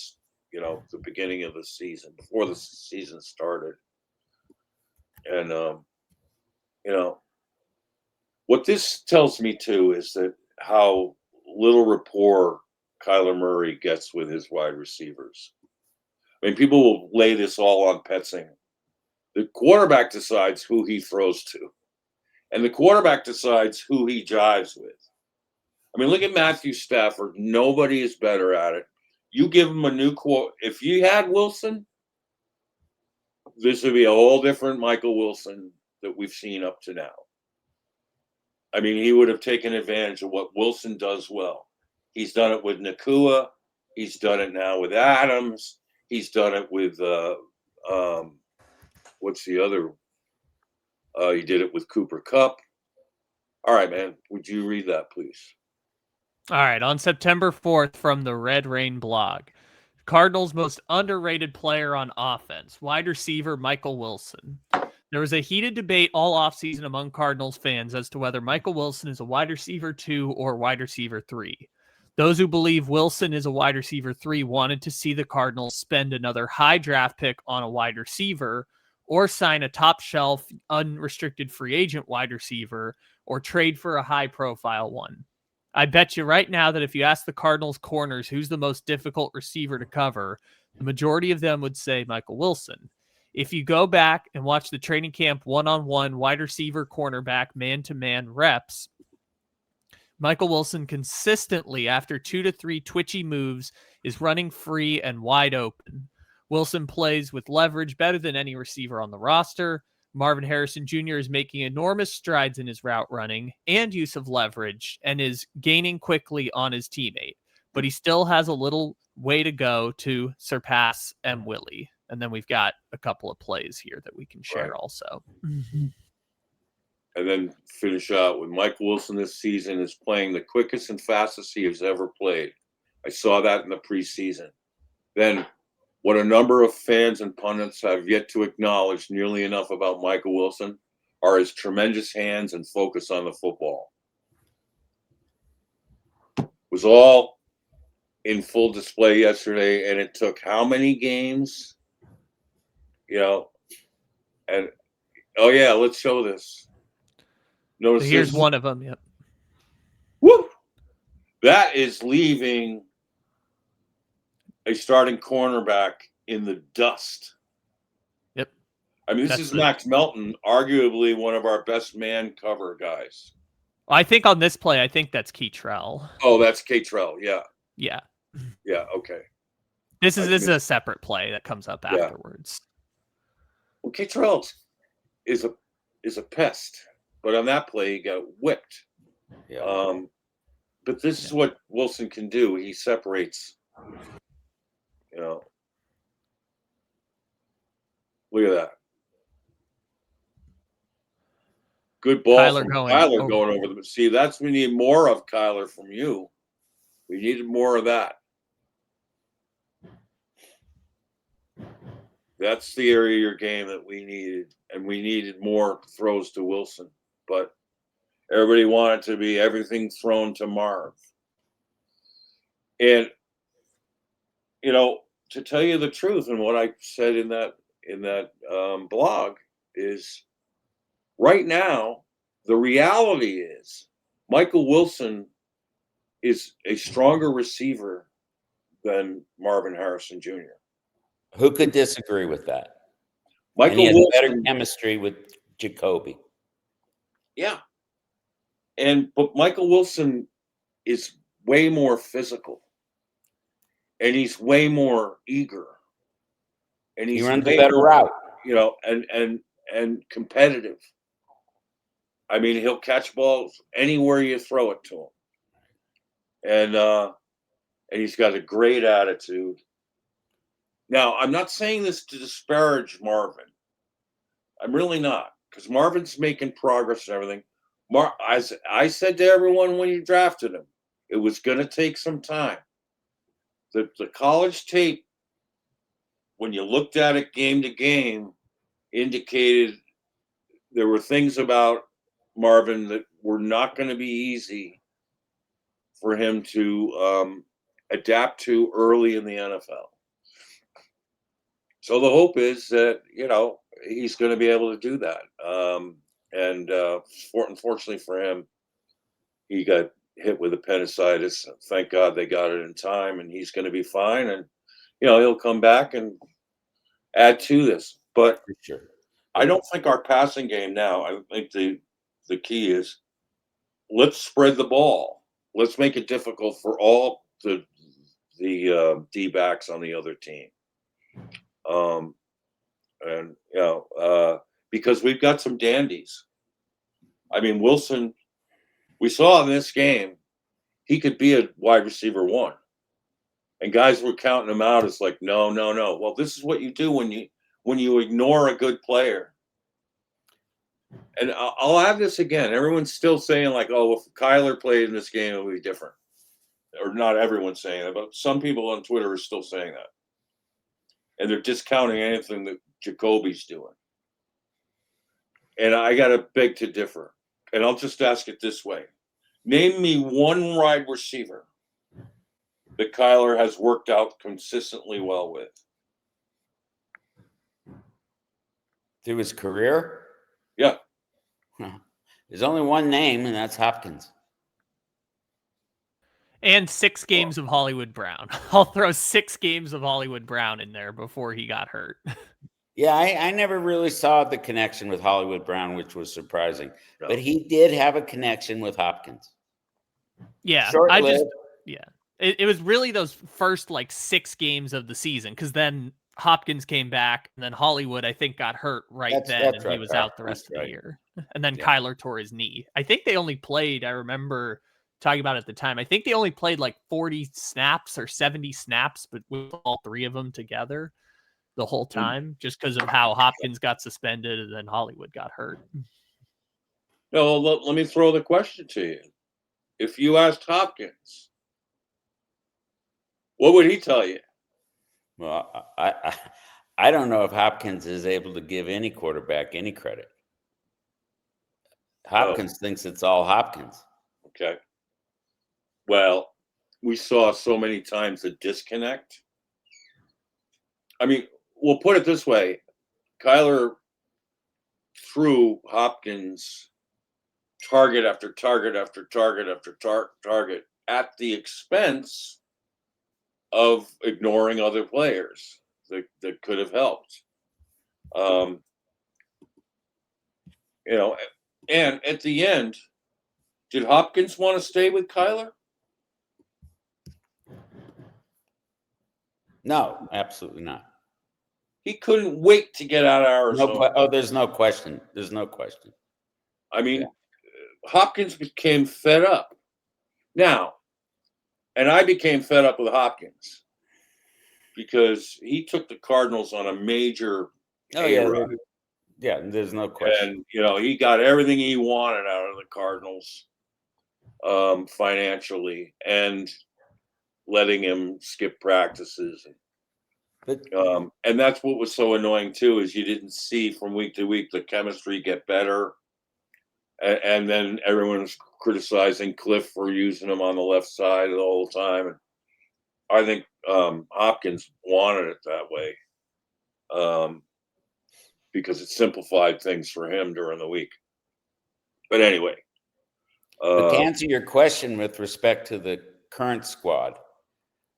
the beginning of the season, before the season started. And, what this tells me too is that how little rapport Kyler Murray gets with his wide receivers. I mean, people will lay this all on Petzing. The quarterback decides who he throws to, and the quarterback decides who he jives with. I mean, look at Matthew Stafford. Nobody is better at it. You give him a new quote. If you had Wilson, this would be a whole different Michael Wilson that we've seen up to now. I mean, he would have taken advantage of what Wilson does well. He's done it with Nakua. He's done it now with Adams. He's done it with what's the other? He did it with Cooper Kupp. All right, man. Would you read that, please? All right. On September 4th from the Red Rain blog, Cardinals' most underrated player on offense, wide receiver Michael Wilson. There was a heated debate all offseason among Cardinals fans as to whether Michael Wilson is a wide receiver 2 or wide receiver 3. Those who believe Wilson is a wide receiver 3 wanted to see the Cardinals spend another high draft pick on a wide receiver or sign a top shelf unrestricted free agent wide receiver or trade for a high profile one. I bet you right now that if you ask the Cardinals corners who's the most difficult receiver to cover, the majority of them would say Michael Wilson. If you go back and watch the training camp one-on-one wide receiver cornerback man-to-man reps, Michael Wilson consistently, after 2 to 3 twitchy moves, is running free and wide open. Wilson plays with leverage better than any receiver on the roster. Marvin Harrison Jr. is making enormous strides in his route running and use of leverage and is gaining quickly on his teammate, but he still has a little way to go to surpass M. Willie. And then we've got a couple of plays here that we can share also. And then finish out with Michael Wilson this season is playing the quickest and fastest he has ever played. I saw that in the preseason. Then what a number of fans and pundits have yet to acknowledge nearly enough about Michael Wilson are his tremendous hands and focus on the football. It was all in full display yesterday, and it took how many games? And oh yeah, let's show this. Notice so here's this. One of them. Yep. Woo! That is leaving a starting cornerback in the dust. Yep. I mean, this is Max Melton, arguably one of our best man cover guys. I think on this play, I think that's Keitrell. Oh, that's Keitrell. Yeah. Yeah. Yeah. Okay. This is a separate play that comes up afterwards. Well, Keitrell is a pest, but on that play he got whipped. Yeah. But this is what Wilson can do. He separates. Look at that. Good ball Kyler from Kyler going over them. See, we need more of Kyler from you. We needed more of that. That's the area of your game that we needed, and we needed more throws to Wilson. But everybody wanted to be everything thrown to Marv. And, to tell you the truth, and what I said in that blog is right now, the reality is Michael Wilson is a stronger receiver than Marvin Harrison Jr. Who could disagree with that? Michael Wilson Wilson, better chemistry with Jacoby. Yeah. But Michael Wilson is way more physical. And he's way more eager. And he runs a better route. And competitive. I mean, he'll catch balls anywhere you throw it to him. And he's got a great attitude. Now, I'm not saying this to disparage Marvin. I'm really not, because Marvin's making progress and everything. I said to everyone when you drafted him, it was going to take some time. The college tape, when you looked at it game to game, indicated there were things about Marvin that were not going to be easy for him to adapt to early in the NFL. So the hope is that, he's going to be able to do that. Unfortunately for him, he got hit with appendicitis. Thank God they got it in time, and he's going to be fine. And, he'll come back and add to this. But For sure. I don't think our passing game now, I think the key is let's spread the ball. Let's make it difficult for all the D-backs on the other team. And because we've got some dandies. I mean, Wilson, we saw in this game, he could be a wide receiver 1. And guys were counting him out as like, no. Well, this is what you do when you ignore a good player. And I'll add this again. Everyone's still saying like, oh, if Kyler played in this game, it would be different. Or not everyone's saying that, but some people on Twitter are still saying that. And they're discounting anything that Jacoby's doing. And I got to beg to differ. And I'll just ask it this way. Name me one wide receiver that Kyler has worked out consistently well with. Through his career? Yeah. There's only one name, and that's Hopkins. And 6 games of Hollywood Brown. I'll throw 6 games of Hollywood Brown in there before he got hurt. Yeah, I never really saw the connection with Hollywood Brown, which was surprising. No. But he did have a connection with Hopkins. Yeah, Short-lived. It was really those first like 6 games of the season, because then Hopkins came back, and then Hollywood, I think, got hurt and he was out the rest of the year. And then Kyler tore his knee. I think they only played, I remember talking about it at the time, I think they only played like 40 snaps or 70 snaps, but with all 3 of them together the whole time, just because of how Hopkins got suspended and then Hollywood got hurt. No, let me throw the question to you. If you asked Hopkins, what would he tell you? Well, I don't know if Hopkins is able to give any quarterback any credit. Hopkins thinks it's all Hopkins. Okay. Well, we saw so many times the disconnect. I mean, we'll put it this way. Kyler threw Hopkins target after target after target after target at the expense of ignoring other players that could have helped. And at the end, did Hopkins want to stay with Kyler? No, absolutely not. He couldn't wait to get out of Arizona. There's no question. There's no question. I mean, Hopkins became fed up. Now, and I became fed up with Hopkins because he took the Cardinals on a major ride. Yeah, there's no question. And, he got everything he wanted out of the Cardinals financially, and letting him skip practices. And that's what was so annoying, too, is you didn't see from week to week the chemistry get better. And then everyone was criticizing Cliff for using him on the left side the whole time. And I think Hopkins wanted it that way because it simplified things for him during the week. But anyway. But to answer your question with respect to the current squad,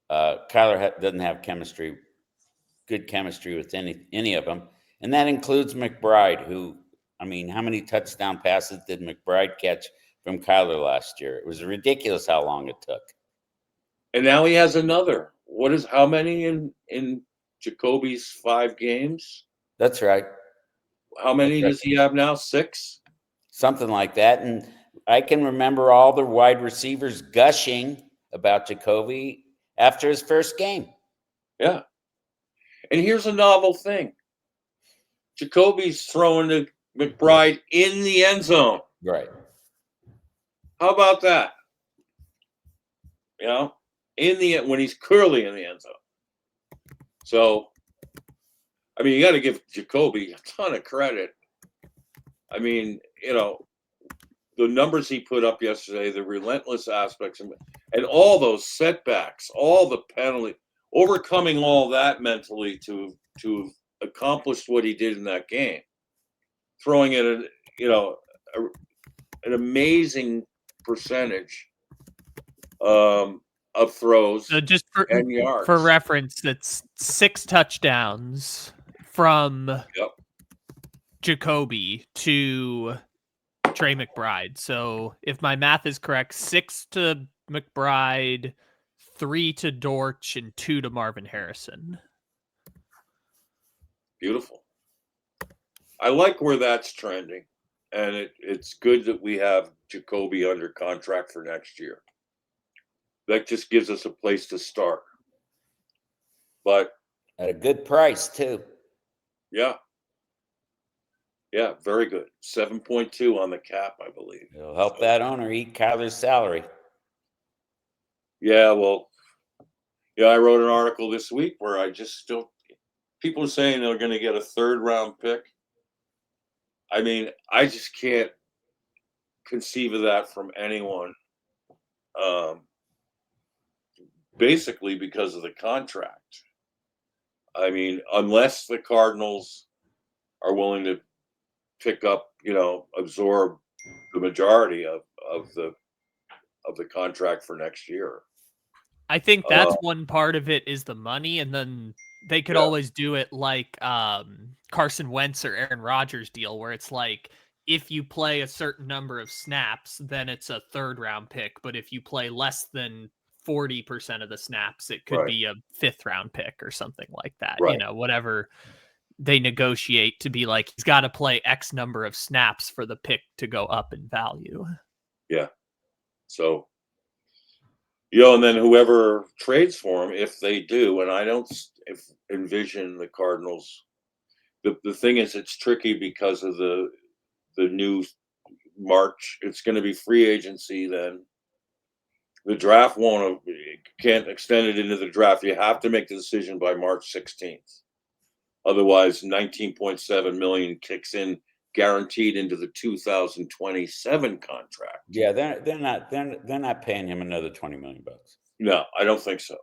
Kyler doesn't have good chemistry with any of them. And that includes McBride, who, I mean, how many touchdown passes did McBride catch from Kyler last year? It was ridiculous how long it took. And now he has another. How many in Jacoby's 5 games? That's right. How many does he have now? 6? Something like that. And I can remember all the wide receivers gushing about Jacoby after his first game. Yeah. And here's a novel thing. Jacoby's throwing to McBride in the end zone. Right. How about that? When he's clearly in the end zone. So, I mean, you got to give Jacoby a ton of credit. I mean, the numbers he put up yesterday, the relentless aspects, and all those setbacks, all the penalty, overcoming all that mentally to accomplish what he did in that game, throwing it an amazing percentage of throws. So just and yards. For reference, that's 6 touchdowns, from Yep. Jacoby to Trey McBride. So if my math is correct, 6 to McBride, 3 to Dortch, and 2 to Marvin Harrison. Beautiful. I like where that's trending, and it's good that we have Jacoby under contract for next year. That just gives us a place to start. But at a good price too. Yeah. Yeah, very good. 7.2 on the cap, I believe. It'll help that owner eat Kyler's salary. Yeah, well, yeah, I wrote an article this week where I just still people are saying they're going to get a 3rd round pick. I mean, I just can't conceive of that from anyone. Basically because of the contract. I mean, unless the Cardinals are willing to pick up, absorb the majority of the contract for next year. I think that's one part of it is the money, and then they could always do it like Carson Wentz or Aaron Rodgers deal, where it's like if you play a certain number of snaps, then it's a 3rd round pick. But if you play less than 40% of the snaps, it could be a 5th round pick or something like that. Right. Whatever they negotiate to be like, he's got to play X number of snaps for the pick to go up in value. Yeah. So, and then whoever trades for him, if they do, and I don't envision the Cardinals. The thing is, it's tricky because of the new March. It's going to be free agency then. The draft can't extend it into the draft. You have to make the decision by March 16th. Otherwise, $19.7 million kicks in guaranteed into the 2027 contract. Yeah, they're not paying him another $20 million. No, I don't think so.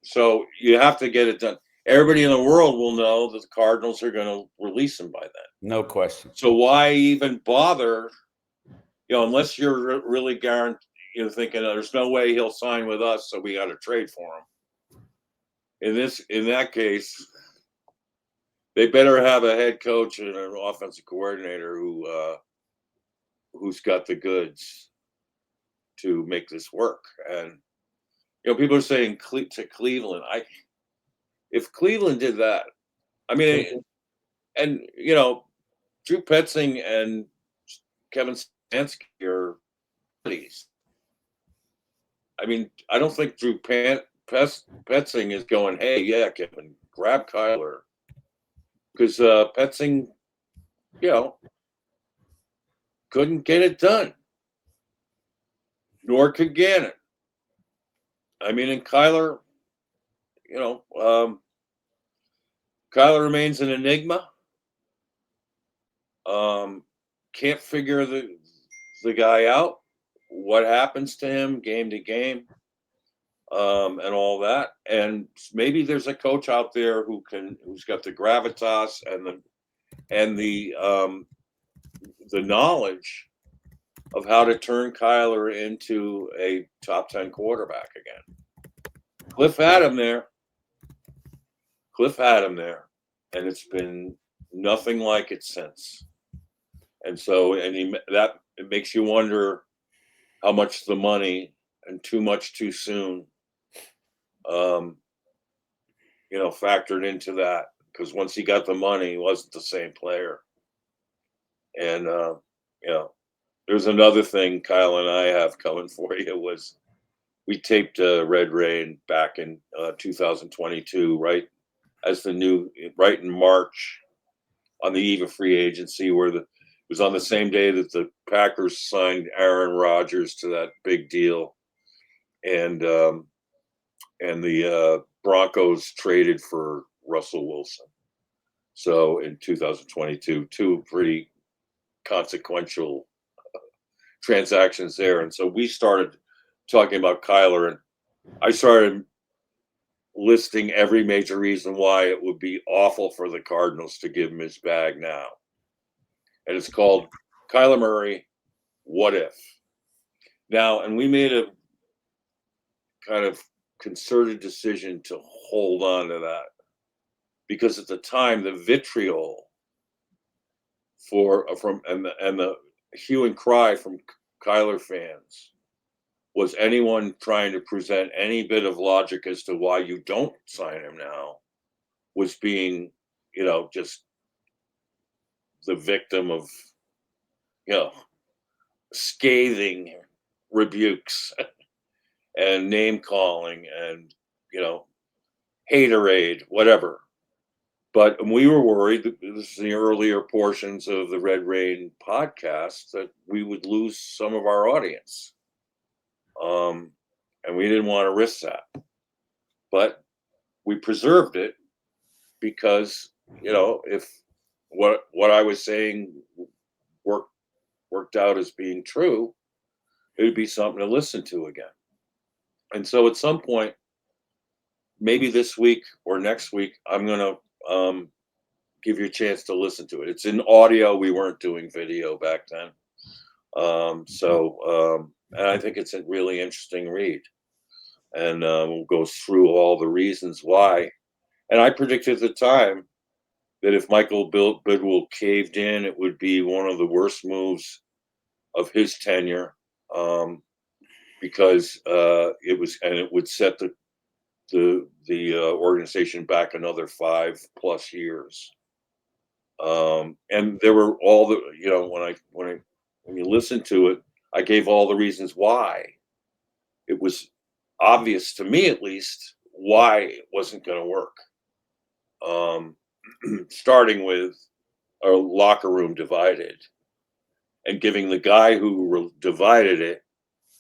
So you have to get it done. Everybody in the world will know that the Cardinals are going to release him by then. No question. So why even bother? Unless you're really guaranteed, thinking there's no way he'll sign with us, so we got to trade for him. In that case, they better have a head coach and an offensive coordinator who's got the goods to make this work. And people are saying to Cleveland. If Cleveland did that, I mean, and Drew Petzing and Kevin Stefanski are buddies. I mean, I don't think Drew Petzing is going, "Hey, yeah, Kevin, grab Kyler," because Petzing, couldn't get it done, nor could Gannon. I mean, and Kyler, Kyler remains an enigma. Can't figure the guy out. What happens to him game to game, and all that. And maybe there's a coach out there who's got the gravitas and the knowledge of how to turn Kyler into a top 10 quarterback again. Cliff had him there, and it's been nothing like it since. And so, it makes you wonder how much the money and too much too soon, factored into that. Because once he got the money, he wasn't the same player. And there's another thing Kyle and I have coming for you was we taped Red Rain back in 2022, right in March, on the eve of free agency, it was on the same day that the Packers signed Aaron Rodgers to that big deal, and the Broncos traded for Russell Wilson. So in 2022, two pretty consequential transactions there. And so we started talking about Kyler, and I started listing every major reason why it would be awful for the Cardinals to give him his bag now. And it's called Kyler Murray, What If? Now, and we made a kind of concerted decision to hold on to that because at the time the vitriol and the hue and cry from Kyler fans was anyone trying to present any bit of logic as to why you don't sign him now was being, just the victim of, scathing rebukes and name calling and, haterade, whatever. But we were worried that this is the earlier portions of the Red Rain podcast that we would lose some of our audience. And we didn't want to risk that. But we preserved it because, if what I was saying worked out as being true, it would be something to listen to again. And so at some point, maybe this week or next week, I'm going to give you a chance to listen to it. It's in audio. We weren't doing video back then. And I think it's a really interesting read. And we'll go through all the reasons why. And I predicted at the time that if Michael Bidwill caved in, it would be one of the worst moves of his tenure, because it would set the organization back another 5+ years. And there were all the, when you listen to it, I gave all the reasons why. It was obvious to me, at least, why it wasn't going to work. Starting with a locker room divided and giving the guy who divided it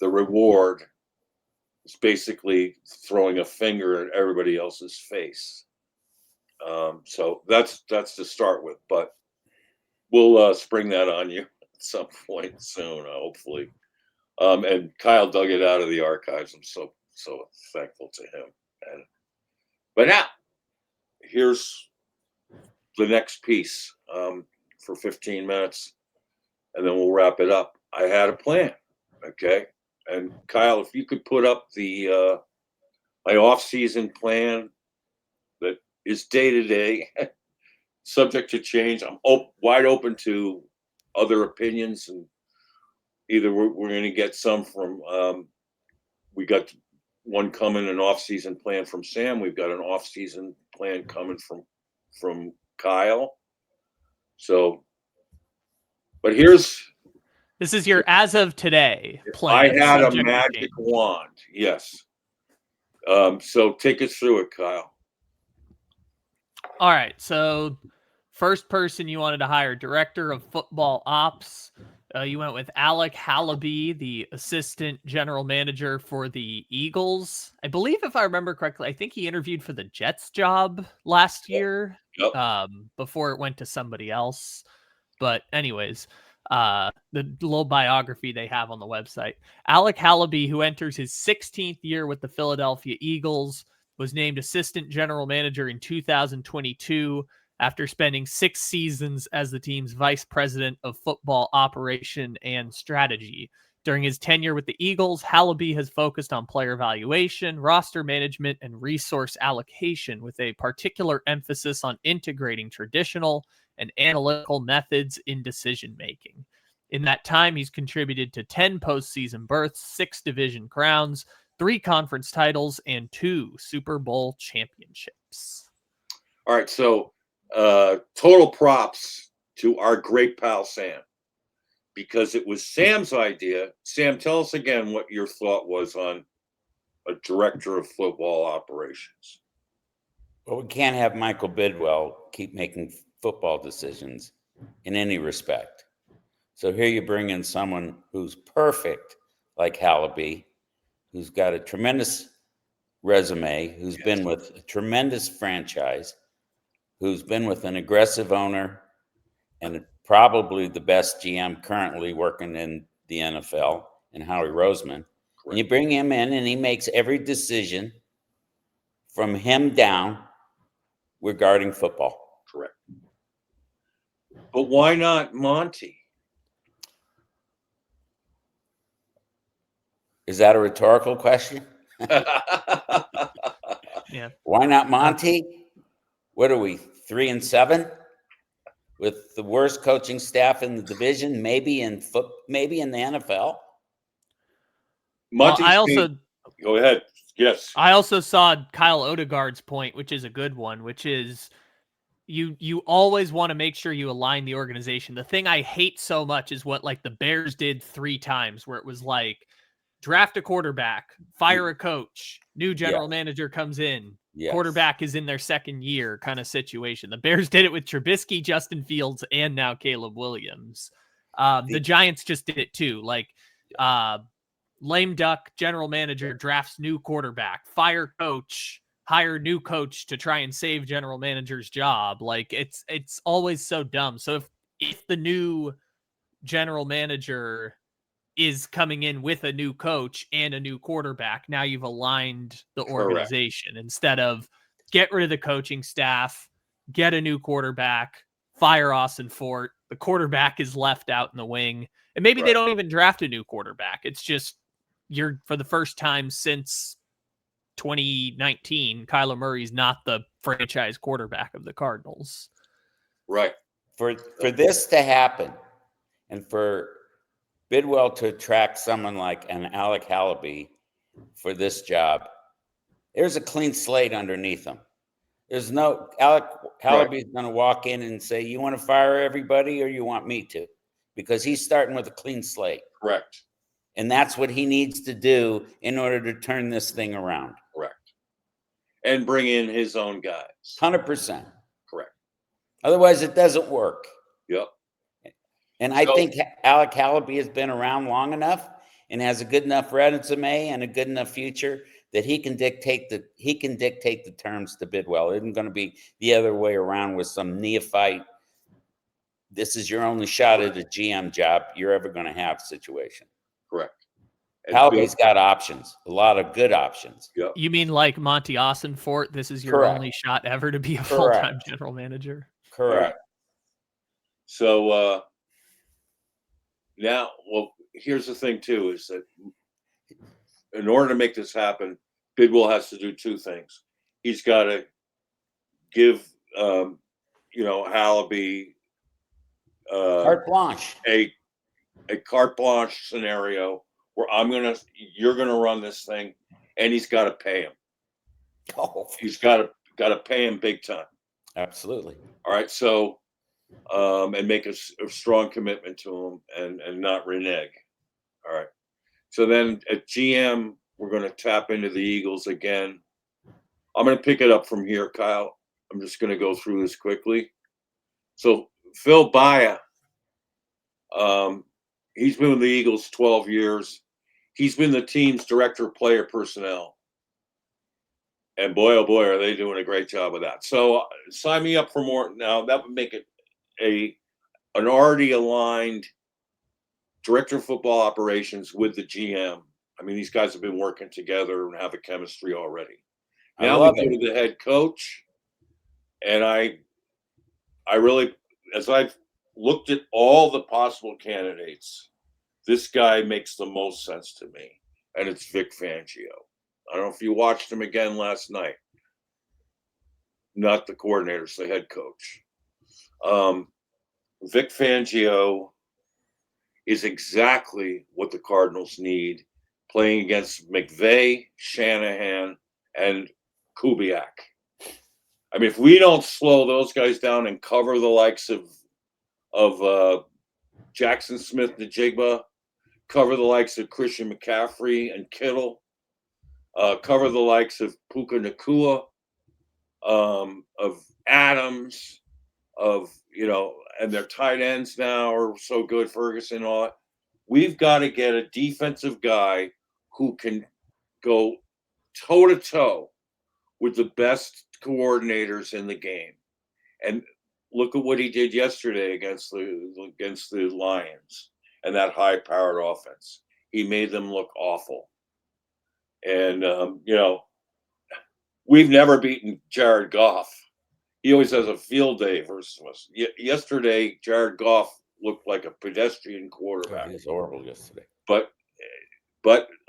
the reward is basically throwing a finger at everybody else's face. So that's to start with, but we'll spring that on you at some point soon, hopefully. And Kyle dug it out of the archives. I'm so thankful to him. But now, here's the next piece for 15 minutes, and then we'll wrap it up. I had a plan, okay? And Kyle, if you could put up the my off-season plan that is day-to-day, subject to change. I'm wide open to other opinions, and either we're going to get some from we got one coming, an off-season plan from Sam. We've got an off-season plan coming from Kyle. So, but this is your as of today plan. I had a magic wand. Yes. So take us through it, Kyle. All right. So first person you wanted to hire, director of football ops. You went with Alec Halaby, the assistant general manager for the Eagles. I believe, if I remember correctly, I think he interviewed for the Jets job last year. Yep. Before it went to somebody else. But anyways, the little biography they have on the website. Alec Halaby, who enters his 16th year with the Philadelphia Eagles, was named assistant general manager in 2022 after spending 6 seasons as the team's vice president of football operation and strategy. During his tenure with the Eagles, Halaby has focused on player evaluation, roster management, and resource allocation, with a particular emphasis on integrating traditional and analytical methods in decision-making. In that time, he's contributed to 10 postseason berths, 6 division crowns, 3 conference titles, and 2 Super Bowl championships. All right, so total props to our great pal Sam, because it was Sam's idea. Sam, tell us again what your thought was on a director of football operations. Well, we can't have Michael Bidwill keep making football decisions in any respect. So here you bring in someone who's perfect, like Halaby, who's got a tremendous resume, who's been with a tremendous franchise, who's been with an aggressive owner and probably the best GM currently working in the NFL, and Howie Roseman. Correct. And you bring him in and he makes every decision from him down regarding football. Correct. But why not Monty? Is that a rhetorical question? Yeah. Why not Monty? What are we, 3-7? With the worst coaching staff in the division, maybe in the NFL. Well, go ahead. Yes. I also saw Kyle Odegaard's point, which is a good one, which is you always want to make sure you align the organization. The thing I hate so much is what like the Bears did 3 times, where it was like draft a quarterback, fire a coach, new general manager comes in, quarterback is in their second year kind of situation. The Bears did it with Trubisky, Justin Fields, and now Caleb Williams. The Giants just did it too. Like lame duck general manager drafts new quarterback, fire coach, hire new coach to try and save general manager's job. Like it's always so dumb. So if the new general manager is coming in with a new coach and a new quarterback, now you've aligned the organization. Correct. Instead of get rid of the coaching staff, get a new quarterback, fire Austin Fort, the quarterback is left out in the wing, and maybe they don't even draft a new quarterback. It's just for the first time since 2019, Kyler Murray's not the franchise quarterback of the Cardinals. Right. For this to happen, and for Bidwell to attract someone like an Alec Halaby for this job, there's a clean slate underneath him. There's no Alec Halaby's going to walk in and say, "You want to fire everybody, or you want me to?" Because he's starting with a clean slate. Correct. And that's what he needs to do in order to turn this thing around. Correct. And bring in his own guys. 100%. Correct. Otherwise, it doesn't work. Yep. And I think Alec Halaby has been around long enough and has a good enough resume and a good enough future that he can dictate the terms to Bidwell. It isn't going to be the other way around with some neophyte. This is your only shot at a GM job you're ever going to have situation. Correct. Halaby's got options, a lot of good options. Yep. You mean like Monty Austin-Fort? This is your only shot ever to be a full-time general manager. Correct. So now, well, here's the thing too: is that in order to make this happen, Bidwell has to do 2 things. He's got to give Halaby carte blanche. A carte blanche scenario where you're gonna run this thing, and he's got to pay him. Oh, he's got to pay him big time. Absolutely. All right, so and make a strong commitment to him and not renege. All right, so then at GM we're going to tap into the Eagles again. I'm going to pick it up from here, Kyle. I'm just going to go through this quickly. So Phil Baia. He's been with the Eagles 12 years. He's been the team's director of player personnel. And boy, oh boy, are they doing a great job of that. So sign me up for more. Now, that would make it an already aligned director of football operations with the GM. I mean, these guys have been working together and have a chemistry already. Now we go to the head coach. And I really, as I've looked at all the possible candidates, this guy makes the most sense to me, and it's Vic Fangio. I don't know if you watched him again last night. Not the coordinator, it's the head coach. Vic Fangio is exactly what the Cardinals need, playing against McVay, Shanahan, and Kubiak. I mean, if we don't slow those guys down and cover the likes of Jackson Smith-Njigba, cover the likes of Christian McCaffrey and Kittle, cover the likes of Puka Nacua, of Adams, and their tight ends now are so good, Ferguson and all that. We've got to get a defensive guy who can go toe-to-toe with the best coordinators in the game. And look at what he did yesterday against the Lions and that high-powered offense. He made them look awful. And, we've never beaten Jared Goff. He always has a field day versus us. Yesterday, Jared Goff looked like a pedestrian quarterback. He was horrible yesterday. But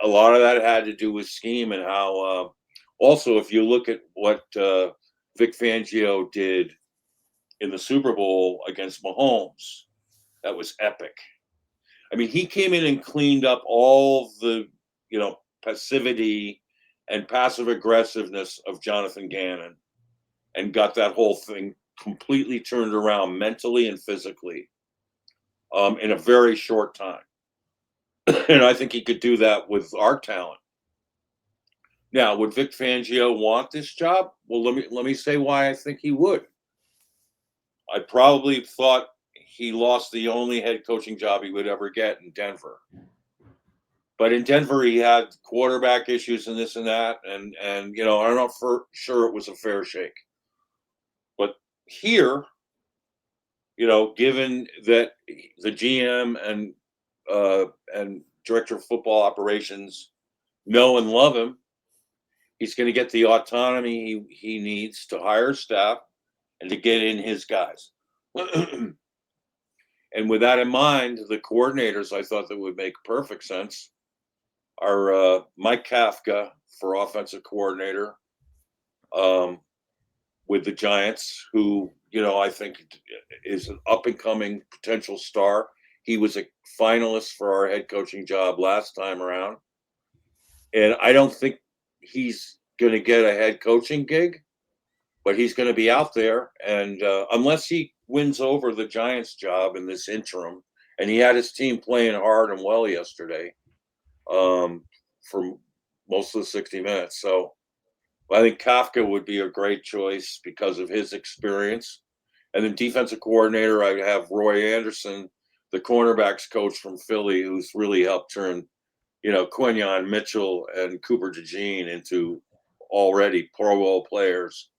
a lot of that had to do with scheme and how also, if you look at what Vic Fangio did in the Super Bowl against Mahomes. That was epic. I mean, he came in and cleaned up all the, passivity and passive aggressiveness of Jonathan Gannon and got that whole thing completely turned around mentally and physically in a very short time. And I think he could do that with our talent. Now, would Vic Fangio want this job? Well, let me say why I think he would. I probably thought he lost the only head coaching job he would ever get in Denver. But in Denver, he had quarterback issues and this and that, and I'm not sure it was a fair shake. But here, given that the GM and director of football operations know and love him, he's going to get the autonomy he needs to hire staff and to get in his guys. And with that in mind, the coordinators I thought that would make perfect sense are Mike Kafka for offensive coordinator with the Giants, who, I think is an up-and-coming potential star. He was a finalist for our head coaching job last time around. And I don't think he's going to get a head coaching gig, but he's going to be out there. And unless he wins over the Giants job in this interim, and he had his team playing hard and well yesterday for most of the 60 minutes. So I think Kafka would be a great choice because of his experience. And then defensive coordinator, I have Roy Anderson, the cornerbacks coach from Philly, who's really helped turn, Quinyon Mitchell and Cooper DeJean into already Pro Bowl players.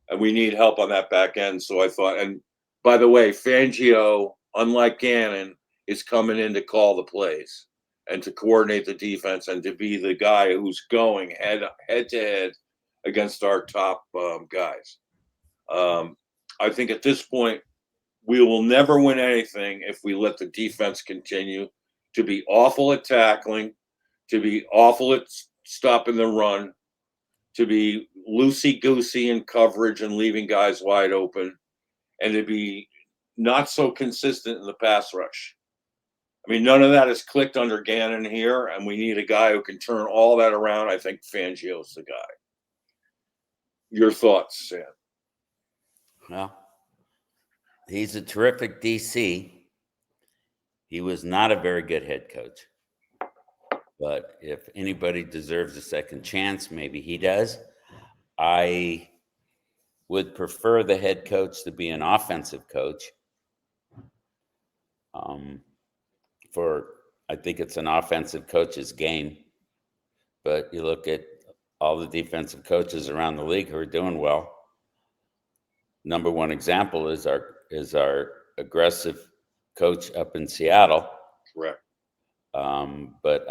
And we need help on that back end. So I thought, and by the way, Fangio, unlike Gannon, is coming in to call the plays and to coordinate the defense and to be the guy who's going head to head against our top guys. I think at this point, we will never win anything if we let the defense continue to be awful at tackling, to be awful at stopping the run, to be loosey-goosey in coverage and leaving guys wide open, and to be not so consistent in the pass rush. I mean, none of that has clicked under Gannon here, and we need a guy who can turn all that around. I think Fangio's the guy. Your thoughts, Sam? Well, he's a terrific DC. He was not a very good head coach. But if anybody deserves a second chance, maybe he does. I would prefer the head coach to be an offensive coach. I think it's an offensive coach's game. But you look at all the defensive coaches around the league who are doing well. Number one example is our aggressive coach up in Seattle. Correct. But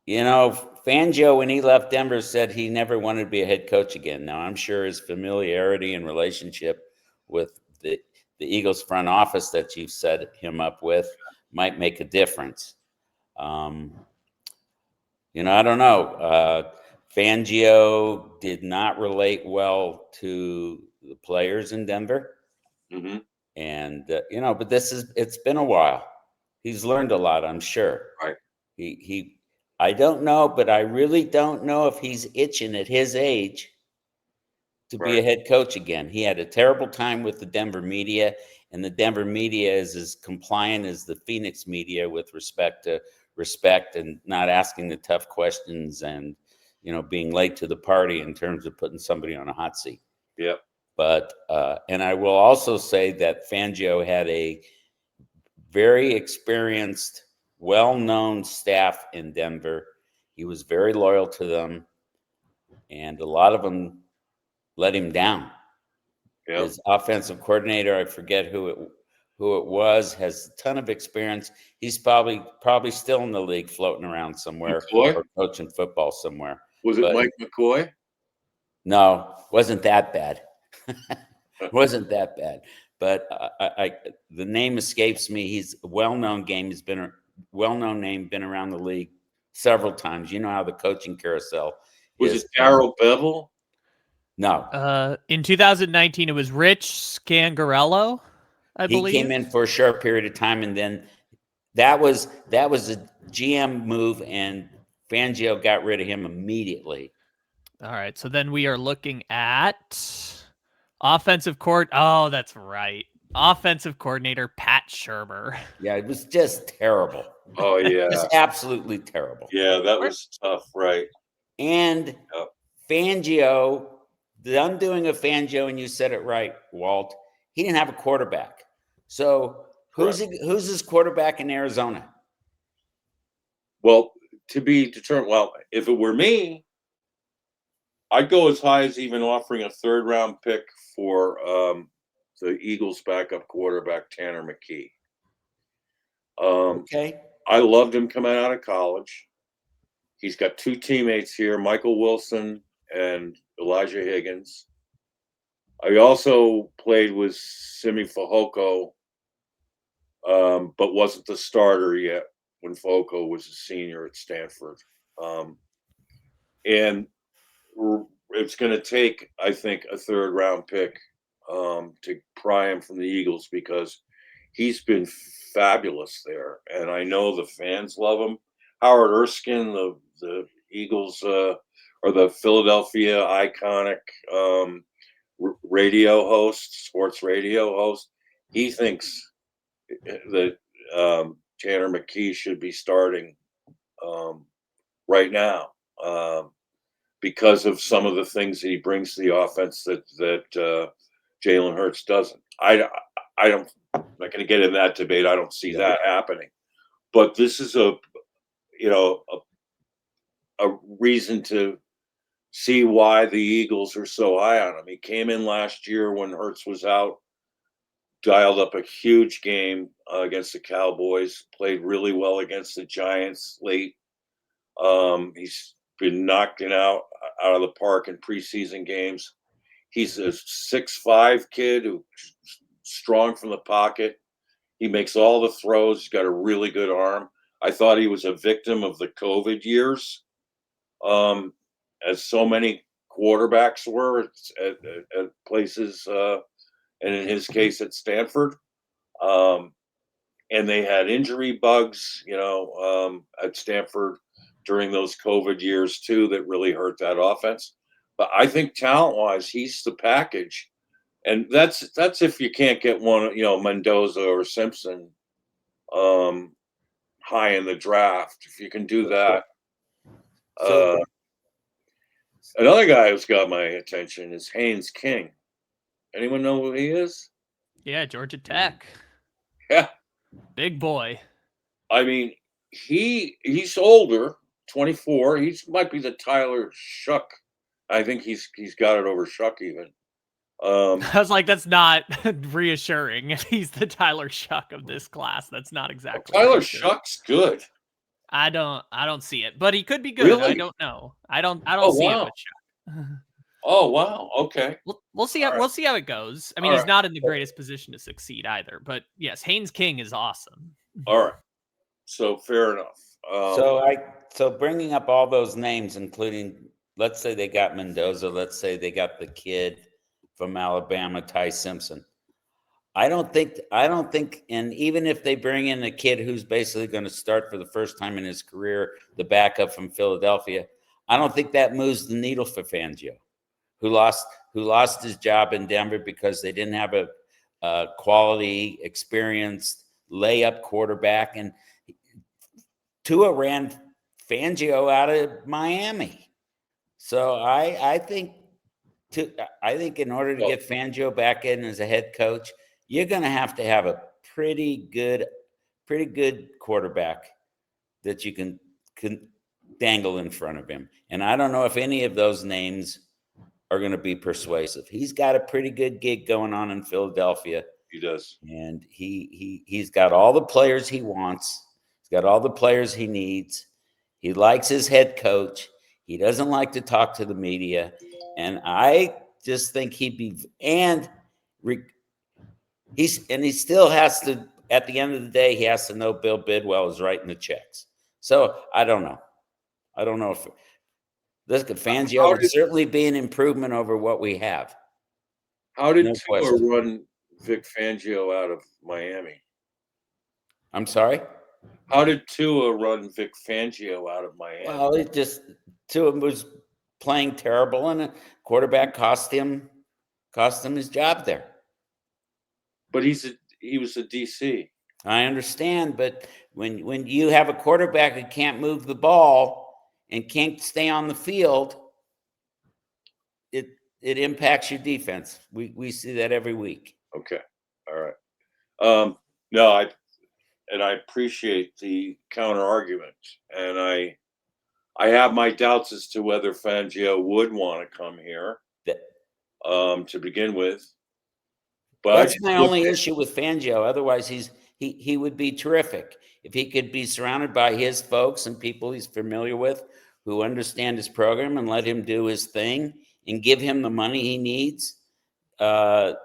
Fangio, when he left Denver, said he never wanted to be a head coach again. Now, I'm sure his familiarity and relationship with the Eagles front office that you've set him up with might make a difference. I don't know. Fangio did not relate well to the players in Denver. Mm-hmm. And, but it's been a while. He's learned a lot, I'm sure. Right. I don't know, but I really don't know if he's itching at his age to be a head coach again. He had a terrible time with the Denver media, and the Denver media is as compliant as the Phoenix media with respect and not asking the tough questions and, being late to the party in terms of putting somebody on a hot seat. Yep. But, and I will also say that Fangio had a very experienced, well-known staff in Denver. He was very loyal to them, and a lot of them let him down. Yep. His offensive coordinator, I forget who it was, has a ton of experience. He's probably still in the league, floating around somewhere, McCoy? Or coaching football somewhere. Was it Mike McCoy? No, wasn't that bad. Wasn't that bad. But the name escapes me. He's a well-known name, been around the league several times. You know how the coaching carousel was. It Darrell Bevel? No. In 2019, it was Rich Scangarello, I believe. He came in for a short period of time, and then that was a GM move, and Fangio got rid of him immediately. All right, so then we are looking at offensive court. Oh, that's right. Offensive coordinator Pat Shermer. Yeah, it was just terrible. Oh yeah, just absolutely terrible. Yeah, that was tough, right? And Fangio, the undoing of Fangio, and you said it right, Walt. He didn't have a quarterback. So who's his quarterback in Arizona? Well, to be determined. Well, if it were me, I'd go as high as even offering a third-round pick for the Eagles' backup quarterback, Tanner McKee. Okay. I loved him coming out of college. He's got two teammates here, Michael Wilson and Elijah Higgins. I also played with Simi Fehoko, but wasn't the starter yet when Fehoko was a senior at Stanford. And it's going to take, I think, a third-round pick to pry him from the Eagles because he's been fabulous there. And I know the fans love him. Howard Erskine, the Eagles or the Philadelphia iconic radio host, sports radio host, he thinks that Tanner McKee should be starting right now because of some of the things that he brings to the offense that Jalen Hurts doesn't. I'm not going to get in that debate. I don't see that happening. But this is a reason to see why the Eagles are so high on him. He came in last year when Hurts was out, dialed up a huge game against the Cowboys, played really well against the Giants late. He's been knocked out of the park in preseason games. He's a 6'5" kid who's strong from the pocket. He makes all the throws. He's got a really good arm. I thought he was a victim of the COVID years, as so many quarterbacks were at places, and in his case at Stanford. And they had injury bugs, at Stanford during those COVID years too that really hurt that offense. But I think talent-wise, he's the package. And that's if you can't get one, Mendoza or Simpson high in the draft. If you can do that. Another guy who's got my attention is Haynes King. Anyone know who he is? Yeah, Georgia Tech. Yeah. Big boy. I mean, he's older, 24. He might be the Tyler Shuck. I think he's got it over Shuck even. I was like, that's not reassuring. He's the Tyler Shuck of this class. That's not exactly. Tyler Shuck's good. I don't see it, but he could be good. Really? I don't know. I don't see it with Shuck. Oh wow. Okay. We'll see how we'll see how it goes. I mean, he's not in the greatest position to succeed either. But yes, Haynes King is awesome. All right. So fair enough. So bringing up all those names, including, let's say they got Mendoza, let's say they got the kid from Alabama, Ty Simpson. I don't think, and even if they bring in a kid who's basically going to start for the first time in his career, the backup from Philadelphia, I don't think that moves the needle for Fangio, who lost his job in Denver because they didn't have a quality, experienced layup quarterback, and Tua ran Fangio out of Miami. So I think in order to get Fangio back in as a head coach, you're going to have a pretty good quarterback that you can dangle in front of him. And I don't know if any of those names are going to be persuasive. He's got a pretty good gig going on in Philadelphia. He does. And he's got all the players he wants. He's got all the players he needs. He likes his head coach. He doesn't like to talk to the media. And I just think he still has to, at the end of the day, he has to know Bill Bidwell is writing the checks. So I don't know. I don't know if Look, Fangio would certainly be an improvement over what we have. How did No Tua question. run Vic Fangio out of Miami? I'm sorry? How did Tua run Vic Fangio out of Miami? Well, it just Tua was playing terrible, and a quarterback cost him his job there. But he was a DC. I understand, but when you have a quarterback who can't move the ball and can't stay on the field, it impacts your defense. We see that every week. Okay, all right. No, I appreciate the counter argument, and I have my doubts as to whether Fangio would want to come here to begin with. But that's my only issue with Fangio. Otherwise, he would be terrific if he could be surrounded by his folks and people he's familiar with who understand his program and let him do his thing and give him the money he needs to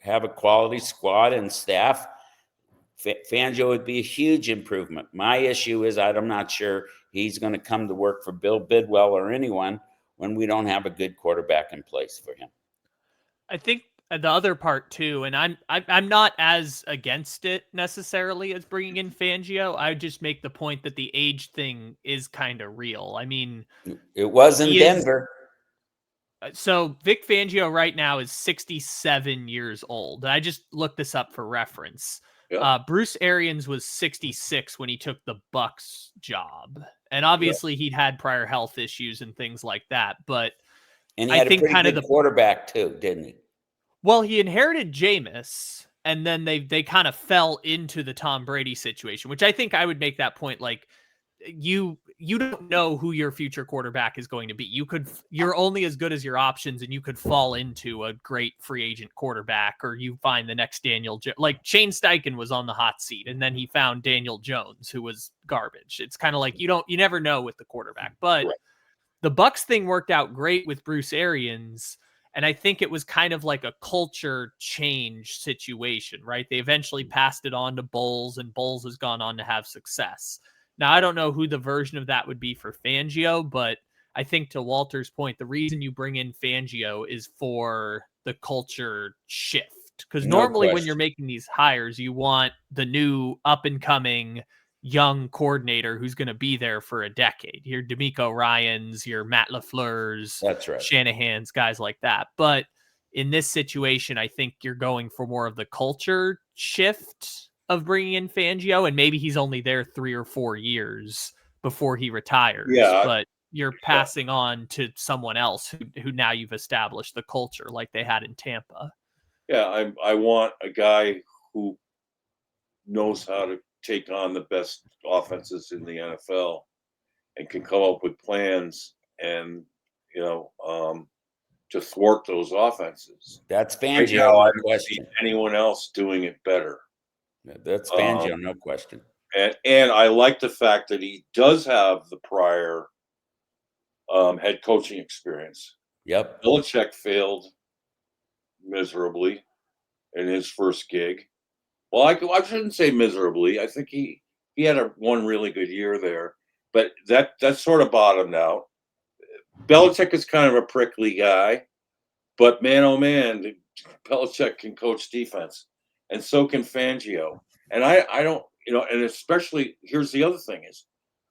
have a quality squad and staff. Fangio would be a huge improvement. My issue is I'm not sure he's going to come to work for Bill Bidwell or anyone when we don't have a good quarterback in place for him. I think the other part too, and I'm not as against it necessarily as bringing in Fangio. I would just make the point that the age thing is kind of real. I mean, it was in Denver. So Vic Fangio right now is 67 years old. I just looked this up for reference. Yep. Bruce Arians was 66 when he took the Bucs job. And obviously he'd had prior health issues and things like that. But and he had a pretty good quarterback too, didn't he? Well, he inherited Jameis, and then they kind of fell into the Tom Brady situation, which I think I would make that point. Like, you don't know who your future quarterback is going to be. You're only as good as your options, and you could fall into a great free agent quarterback, or you find the next Daniel like Shane Steichen was on the hot seat, and then he found Daniel Jones, who was garbage. It's kind of like you never know with the quarterback. But the Bucs thing worked out great with Bruce Arians. And I think it was kind of like a culture change situation, right? They eventually passed it on to Bowles, and Bowles has gone on to have success. Now, I don't know who the version of that would be for Fangio, but I think to Walter's point, the reason you bring in Fangio is for the culture shift. Because normally when you're making these hires, you want the new up-and-coming young coordinator who's going to be there for a decade. Your DeMeco Ryans, your Matt LaFleur's, that's right, Shanahan's, guys like that. But in this situation, I think you're going for more of the culture shift of bringing in Fangio, and maybe he's only there 3 or 4 years before he retires. Yeah, but you're passing on to someone else who now you've established the culture like they had in Tampa. Yeah, I want a guy who knows how to take on the best offenses in the NFL and can come up with plans and, to thwart those offenses. That's Fangio, no question. Anyone else doing it better? That's Fangio, no question. And I like the fact that he does have the prior head coaching experience. Yep. Belichick failed miserably in his first gig. Well, I shouldn't say miserably. I think he had one really good year there, but that sort of bottomed out. Belichick is kind of a prickly guy, but man, oh man, Belichick can coach defense, and so can Fangio. And I don't, and especially here's the other thing is,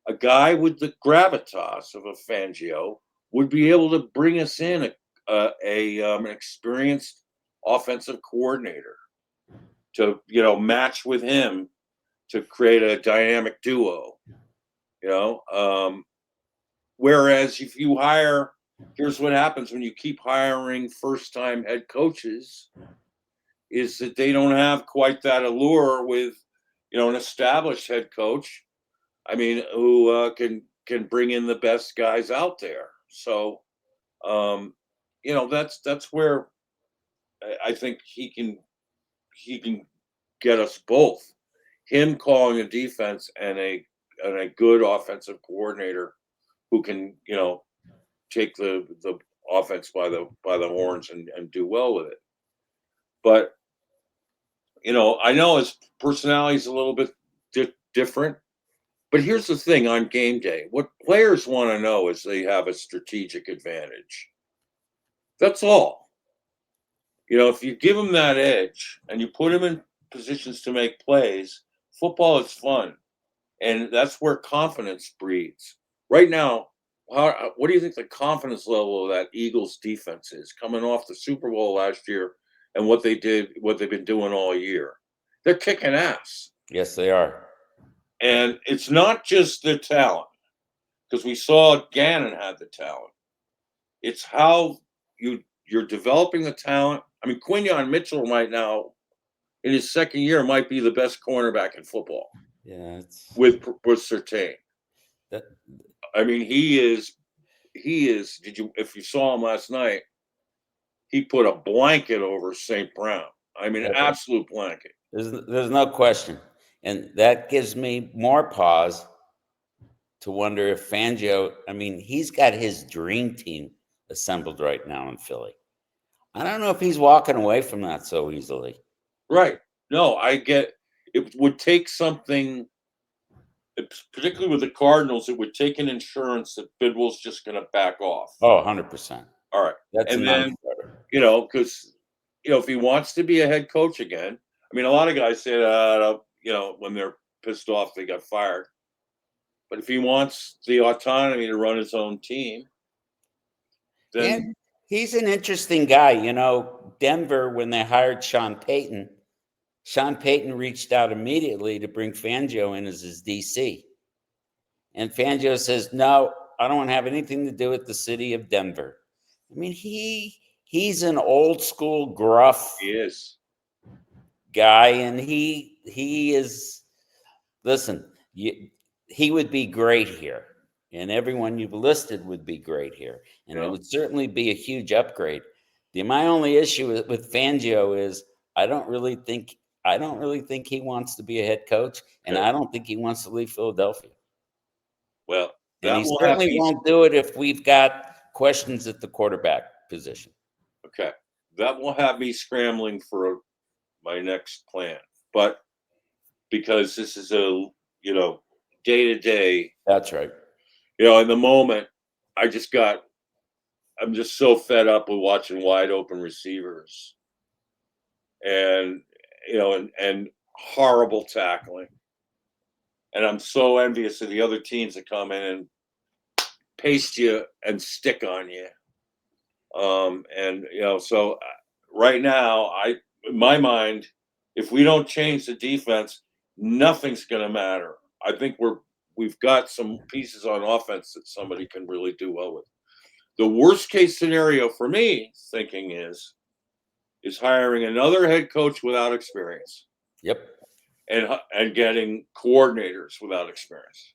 a guy with the gravitas of a Fangio would be able to bring us in an experienced offensive coordinator to match with him to create a dynamic duo. Whereas if you here's what happens when you keep hiring first-time head coaches, is that they don't have quite that allure with an established head coach. I mean, who can bring in the best guys out there. So, that's where I think he can get us both. Him calling a defense and a good offensive coordinator who can, take the offense by the horns and do well with it. But, I know his personality is a little bit different, But here's the thing on game day. What players want to know is they have a strategic advantage. That's all. You know, if you give them that edge and you put them in positions to make plays, football is fun. And that's where confidence breeds. Right now, what do you think the confidence level of that Eagles defense is coming off the Super Bowl last year and what they've been doing all year? They're kicking ass. Yes, they are. And it's not just their talent, because we saw Gannon had the talent. It's how you're developing the talent. I mean, Quinyon Mitchell right now, in his second year, might be the best cornerback in football. Yeah, with Sertain. That, I mean, he is. If you saw him last night, he put a blanket over St. Brown. I mean, an absolute blanket. There's no question. And that gives me more pause to wonder if Fangio, I mean, he's got his dream team assembled right now in Philly. I don't know if he's walking away from that so easily. Right. No, I get it would take something, particularly with the Cardinals, it would take an insurance that Bidwell's just going to back off. Oh, 100%. All right. That's and then, because, if he wants to be a head coach again, I mean, a lot of guys say that, when they're pissed off, they got fired. But if he wants the autonomy to run his own team, then. And he's an interesting guy. Denver, when they hired Sean Payton reached out immediately to bring Fangio in as his DC. And Fangio says, no, I don't want to have anything to do with the city of Denver. I mean, he's an old school gruff guy, and he is, listen, he would be great here. And everyone you've listed would be great here. And it would certainly be a huge upgrade. My only issue with Fangio is I don't really think he wants to be a head coach, and I don't think he wants to leave Philadelphia. Well, and he certainly won't do it if we've got questions at the quarterback position. Okay. That will have me scrambling for my next plan. But because this is a, day-to-day. That's right. In the moment, I'm just so fed up with watching wide open receivers and, and horrible tackling. And I'm so envious of the other teams that come in and paste you and stick on you. So right now, in my mind, if we don't change the defense, nothing's going to matter. I think we've got some pieces on offense that somebody can really do well with. The worst case scenario for me, thinking is hiring another head coach without experience. Yep. And getting coordinators without experience.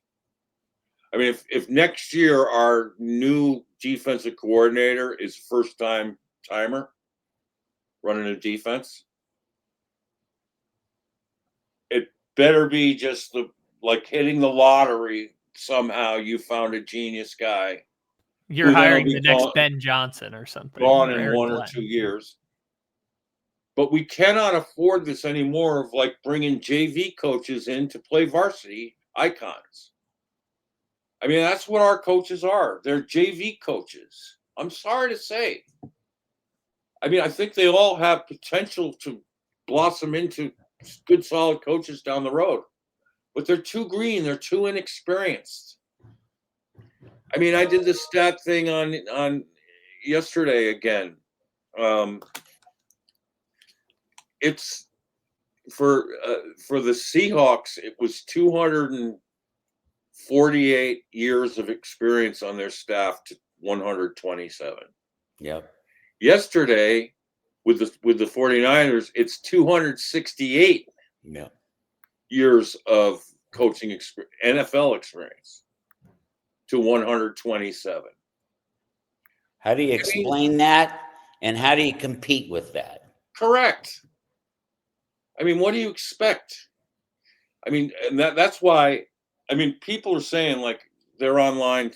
I mean, if next year our new defensive coordinator is first-time timer running a defense, it better be just like hitting the lottery. Somehow you found a genius guy. You're hiring the next Ben Johnson or something. Gone in 1 or 2 years. But we cannot afford this anymore of like bringing JV coaches in to play varsity icons. I mean, that's what our coaches are. They're JV coaches. I'm sorry to say. I mean, I think they all have potential to blossom into good, solid coaches down the road. But they're too green. They're too inexperienced. I mean, I did the stat thing on yesterday again. It's for the Seahawks, it was 248 years of experience on their staff to 127. Yep. Yesterday, with the 49ers, it's 268 years of coaching NFL experience to 127. How do you explain that? And how do you compete with that? Correct. I mean, what do you expect? I mean, and that's why, I mean, people are saying, like, they're online,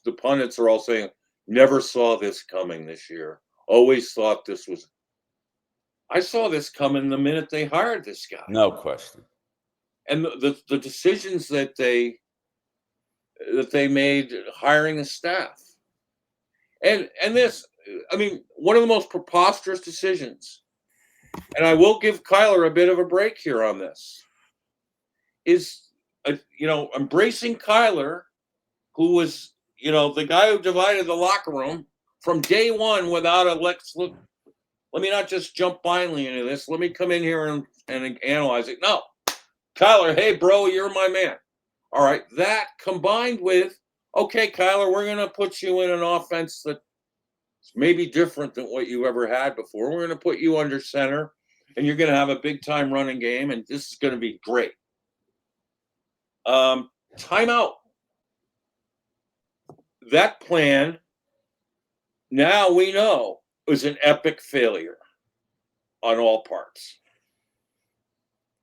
the pundits are all saying, never saw this coming this year. Always thought this was. I saw this coming the minute they hired this guy. No question. And the decisions that they that they made hiring the staff. And this, I mean, one of the most preposterous decisions, and I will give Kyler a bit of a break here on this, is, embracing Kyler, who was, the guy who divided the locker room from day one without a let me not just jump blindly into this. Let me come in here and analyze it. No, Kyler, hey, bro, you're my man. All right, that combined with, okay, Kyler, we're going to put you in an offense that's maybe different than what you ever had before. We're going to put you under center, and you're going to have a big-time running game, and this is going to be great. Timeout. That plan, now we know, was an epic failure on all parts.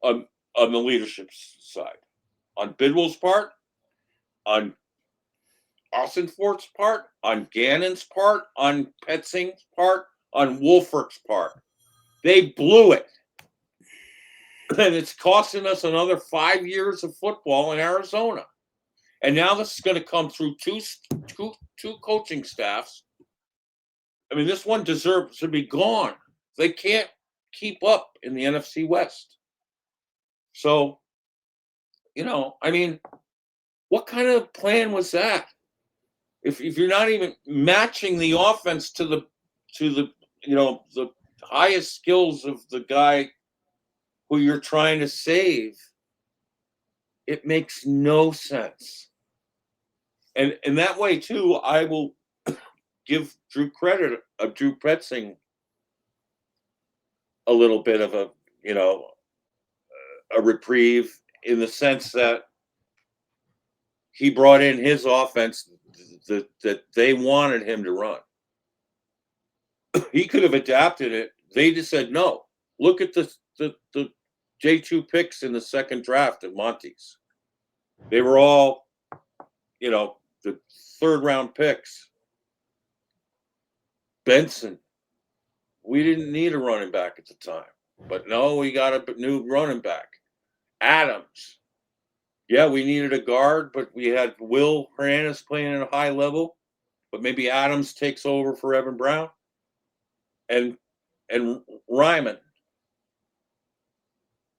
On the leadership side. On Bidwell's part, on Ossenfort's part, on Gannon's part, on Petzing's part, on Wolford's part. They blew it. And it's costing us another 5 years of football in Arizona. And now this is going to come through two coaching staffs. I mean, this one deserves to be gone. They can't keep up in the NFC West. So, I mean, what kind of plan was that? If you're not even matching the offense to the the highest skills of the guy who you're trying to save, it makes no sense. And in that way too, I will give Drew Petzing a little bit of a reprieve in the sense that he brought in his offense that they wanted him to run. He could have adapted it. They just said, no, look at the J2 picks in the second draft of Monty's. They were all, the third round picks. Benson. We didn't need a running back at the time. But no, we got a new running back. Adams. Yeah, we needed a guard, but we had Will Hernandez playing at a high level. But maybe Adams takes over for Evan Brown. And Ryman.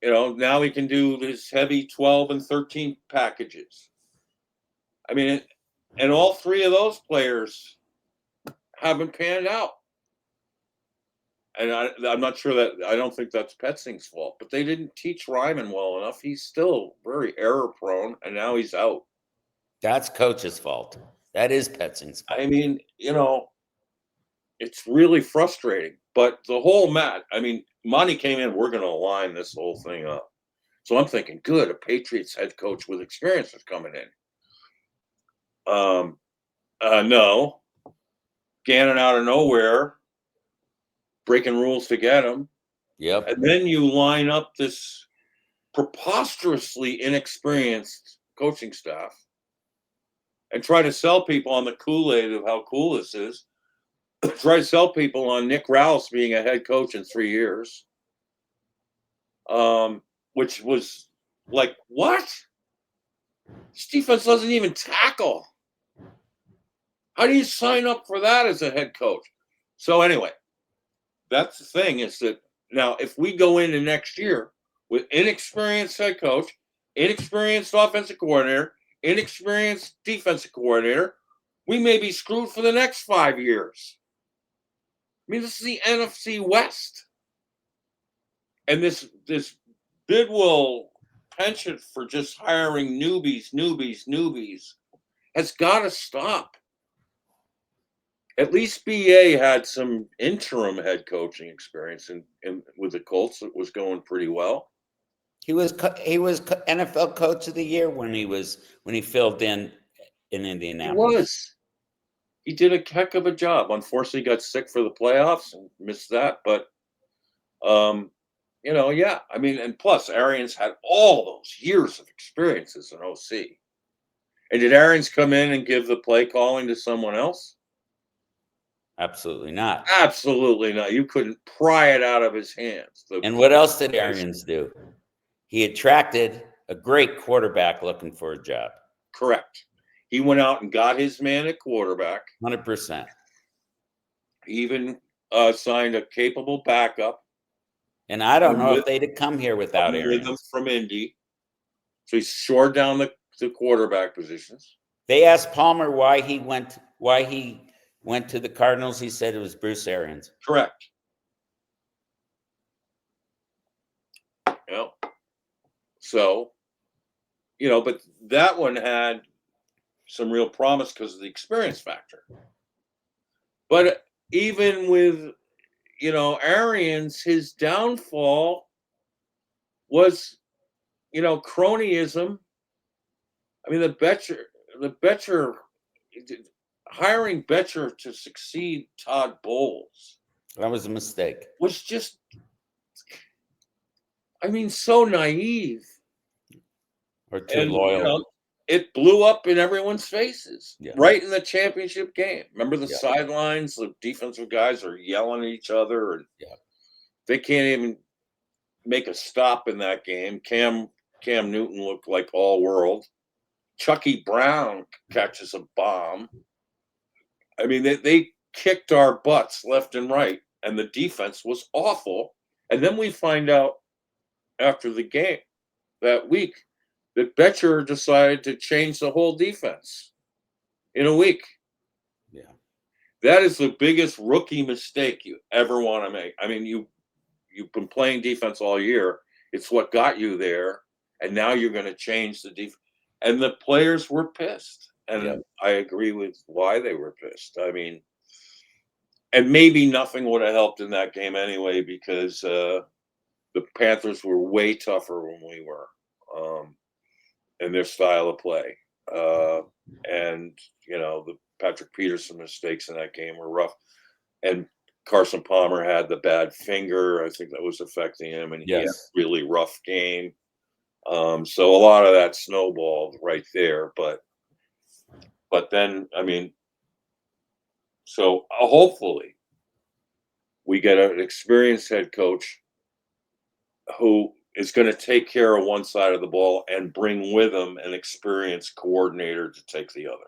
Now we can do this heavy 12 and 13 packages. I mean, and all three of those players haven't panned out. And I'm not sure that, I don't think that's Petzing's fault, but they didn't teach Ryman well enough. He's still very error prone, and now he's out. That's coach's fault. That is Petzing's fault. I mean, it's really frustrating. But the whole Monty came in, we're going to align this whole thing up. So I'm thinking, good, a Patriots head coach with experience is coming in. No. Gannon out of nowhere, breaking rules to get him. Yep. And then you line up this preposterously inexperienced coaching staff and try to sell people on the Kool-Aid of how cool this is. Try to sell people on Nick Rouse being a head coach in 3 years. Which was like, what? This defense doesn't even tackle. How do you sign up for that as a head coach? So anyway, that's the thing, is that now if we go into next year with inexperienced head coach, inexperienced offensive coordinator, inexperienced defensive coordinator, we may be screwed for the next 5 years. I mean, this is the NFC West. And this Bidwell penchant for just hiring newbies has got to stop. At least BA had some interim head coaching experience in with the Colts. It was going pretty well. He was NFL Coach of the Year when he filled in Indianapolis. He was. He did a heck of a job. Unfortunately, got sick for the playoffs and missed that. But, yeah. I mean, and plus, Arians had all those years of experience as an OC. And did Arians come in and give the play calling to someone else? Absolutely not. Absolutely not. You couldn't pry it out of his hands. And what else did Arians do? He attracted a great quarterback looking for a job. Correct. He went out and got his man at quarterback. 100%. He even signed a capable backup. And I don't know if they'd have come here without Arians. From Indy. So he shored down the quarterback positions. They asked Palmer why he went to the Cardinals. He said it was Bruce Arians. Correct. Yeah. So, but that one had some real promise because of the experience factor. But even with, Arians, his downfall was, cronyism. I mean, the Betcher, hiring Betcher to succeed Todd Bowles. That was a mistake. Was just, so naive. Or too loyal. It blew up in everyone's faces, yeah. right in the championship game. Remember the sidelines? The defensive guys are yelling at each other, and they can't even make a stop in that game. Cam Newton looked like all world. Chucky Brown catches a bomb. I mean, they kicked our butts left and right, and the defense was awful. And then we find out after the game that week that Betcher decided to change the whole defense in a week. Yeah. That is the biggest rookie mistake you ever want to make. I mean, you've been playing defense all year. It's what got you there, and now you're going to change the defense. And the players were pissed. And I agree with why they were pissed. I mean, and maybe nothing would have helped in that game anyway, because the Panthers were way tougher when we were. In their style of play. And, the Patrick Peterson mistakes in that game were rough. And Carson Palmer had the bad finger. I think that was affecting him. And he had a really rough game. So a lot of that snowballed right there. But then, so hopefully we get an experienced head coach who is going to take care of one side of the ball and bring with him an experienced coordinator to take the other.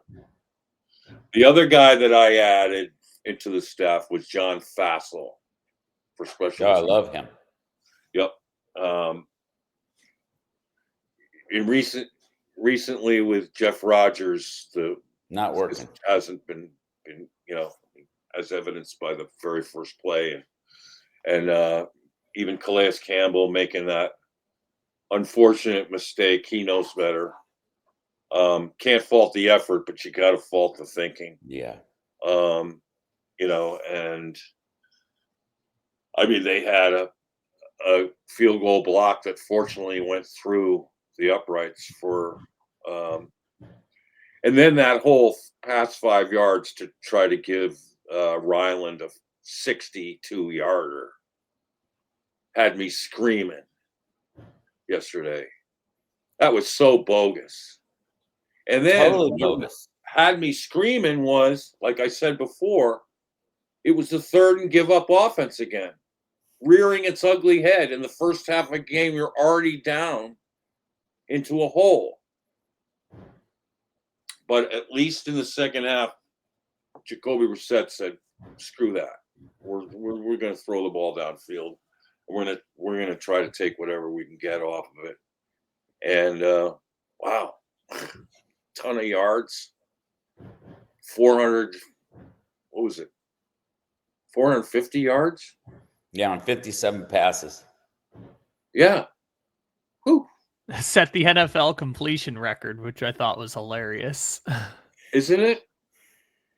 The other guy that I added into the staff was John Fassel for special teams. I love him. Yep. In recently with Jeff Rogers, not working hasn't been as evidenced by the very first play, and even Calais Campbell making that unfortunate mistake. He knows better. Can't fault the effort, but you got to fault the thinking. Yeah. And they had a field goal block that fortunately went through the uprights and then that whole past 5 yards to try to give Ryland a 62-yarder had me screaming yesterday. That was so bogus. And then totally bogus. Had me screaming was, like I said before, it was the third and give up offense again, rearing its ugly head. In the first half of a game, you're already down into a hole. But at least in the second half, Jacoby Brissett said, "Screw that. We're going to throw the ball downfield. We're going to try to take whatever we can get off of it." And wow, ton of yards, 400. What was it? 450 yards. Yeah, on 57 passes. Yeah. Whew. Set the NFL completion record, which I thought was hilarious. Isn't it?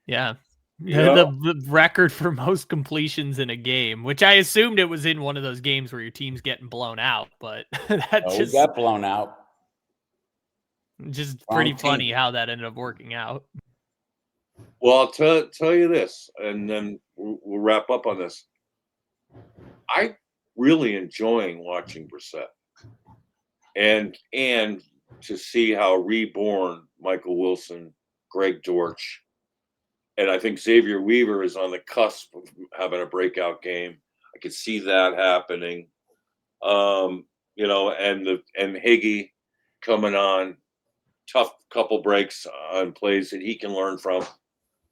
Yeah. The record for most completions in a game, which I assumed it was in one of those games where your team's getting blown out, but we got blown out. Just pretty funny how that ended up working out. Well, I'll tell you this, and then we'll wrap up on this. I really enjoying watching Brissett. And to see how reborn Michael Wilson, Greg Dortch, and I think Xavier Weaver is on the cusp of having a breakout game. I could see that happening. And Higgy coming on. tough couple breaks on plays that he can learn from.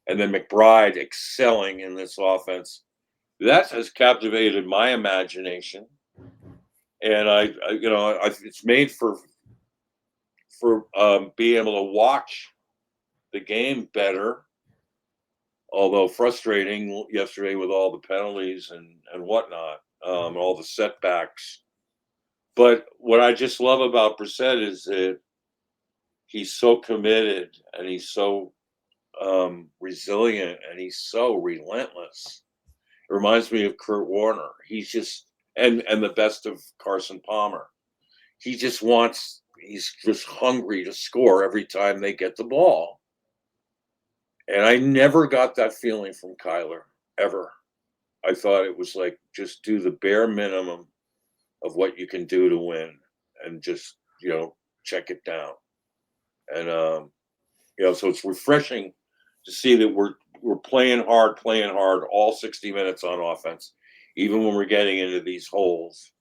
And then McBride excelling in this offense. That has captivated my imagination. And it's made for being able to watch the game better, although frustrating yesterday with all the penalties and whatnot, all the setbacks. But what I just love about Brissett is that he's so committed and he's so resilient and he's so relentless. It reminds me of Kurt Warner. He's just and the best of Carson Palmer. He's just hungry to score every time they get the ball. And I never got that feeling from Kyler, ever. I thought it was like, just do the bare minimum of what you can do to win and just, check it down. And, so it's refreshing to see that we're playing hard all 60 minutes on offense, even when we're getting into these holes.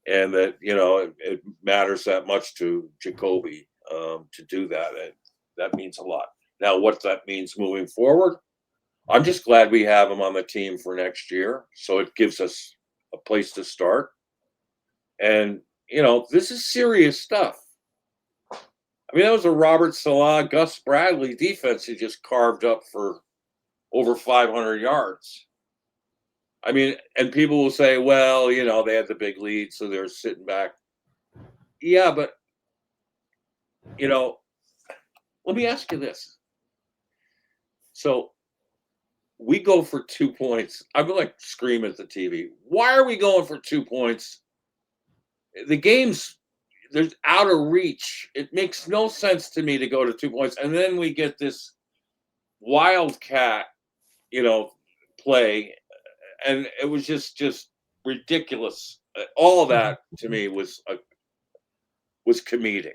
And that, it matters that much to Jacoby to do that. And that means a lot. Now, what that means moving forward, I'm just glad we have him on the team for next year. So it gives us a place to start. And, this is serious stuff. I mean, that was a Robert Salah, Gus Bradley defense he just carved up for over 500 yards. I mean, and people will say, well, they had the big lead, so they're sitting back. Yeah, but, let me ask you this. So we go for 2 points. I'm going to scream at the TV. Why are we going for 2 points? The game's there's out of reach. It makes no sense to me to go to 2 points. And then we get this wildcat, play. And it was just ridiculous. All of that to me was comedic.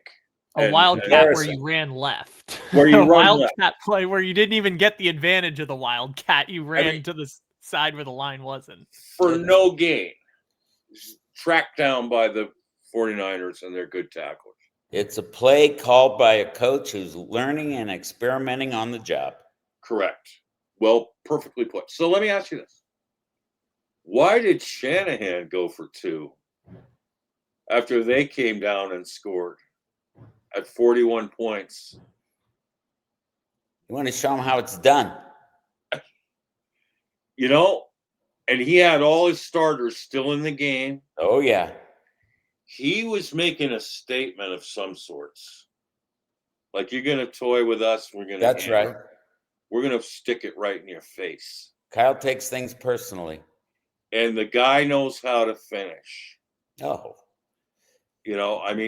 A wildcat where you ran left. Where you run wildcat left. play where you didn't even get the advantage of the wildcat. You ran to the side where the line wasn't. For no gain. Tracked down by the 49ers and their good tacklers. It's a play called by a coach who's learning and experimenting on the job. Correct. Well, perfectly put. So let me ask you this. Why did Shanahan go for 2 after they came down and scored at 41 points? You want to show them how it's done. And he had all his starters still in the game. Oh, yeah. He was making a statement of some sorts. Like, you're going to toy with us. That's right. We're going to stick it right in your face. Kyle takes things personally. And the guy knows how to finish. Oh. I'm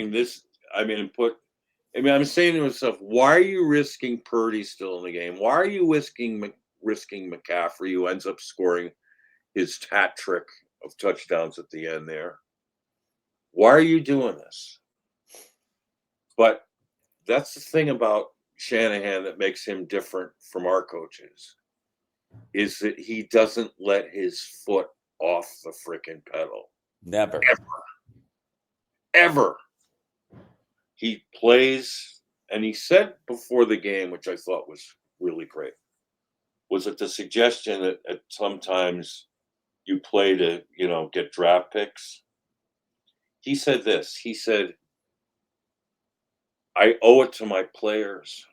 saying to myself, why are you risking Purdy still in the game? Why are you risking McCaffrey, who ends up scoring his hat trick of touchdowns at the end there? Why are you doing this? But that's the thing about Shanahan that makes him different from our coaches, is that he doesn't let his foot off the frickin' pedal. Never. Ever. He plays, and he said before the game, which I thought was really great, was it the suggestion that at sometimes you play to, get draft picks? He said this. He said, I owe it to my players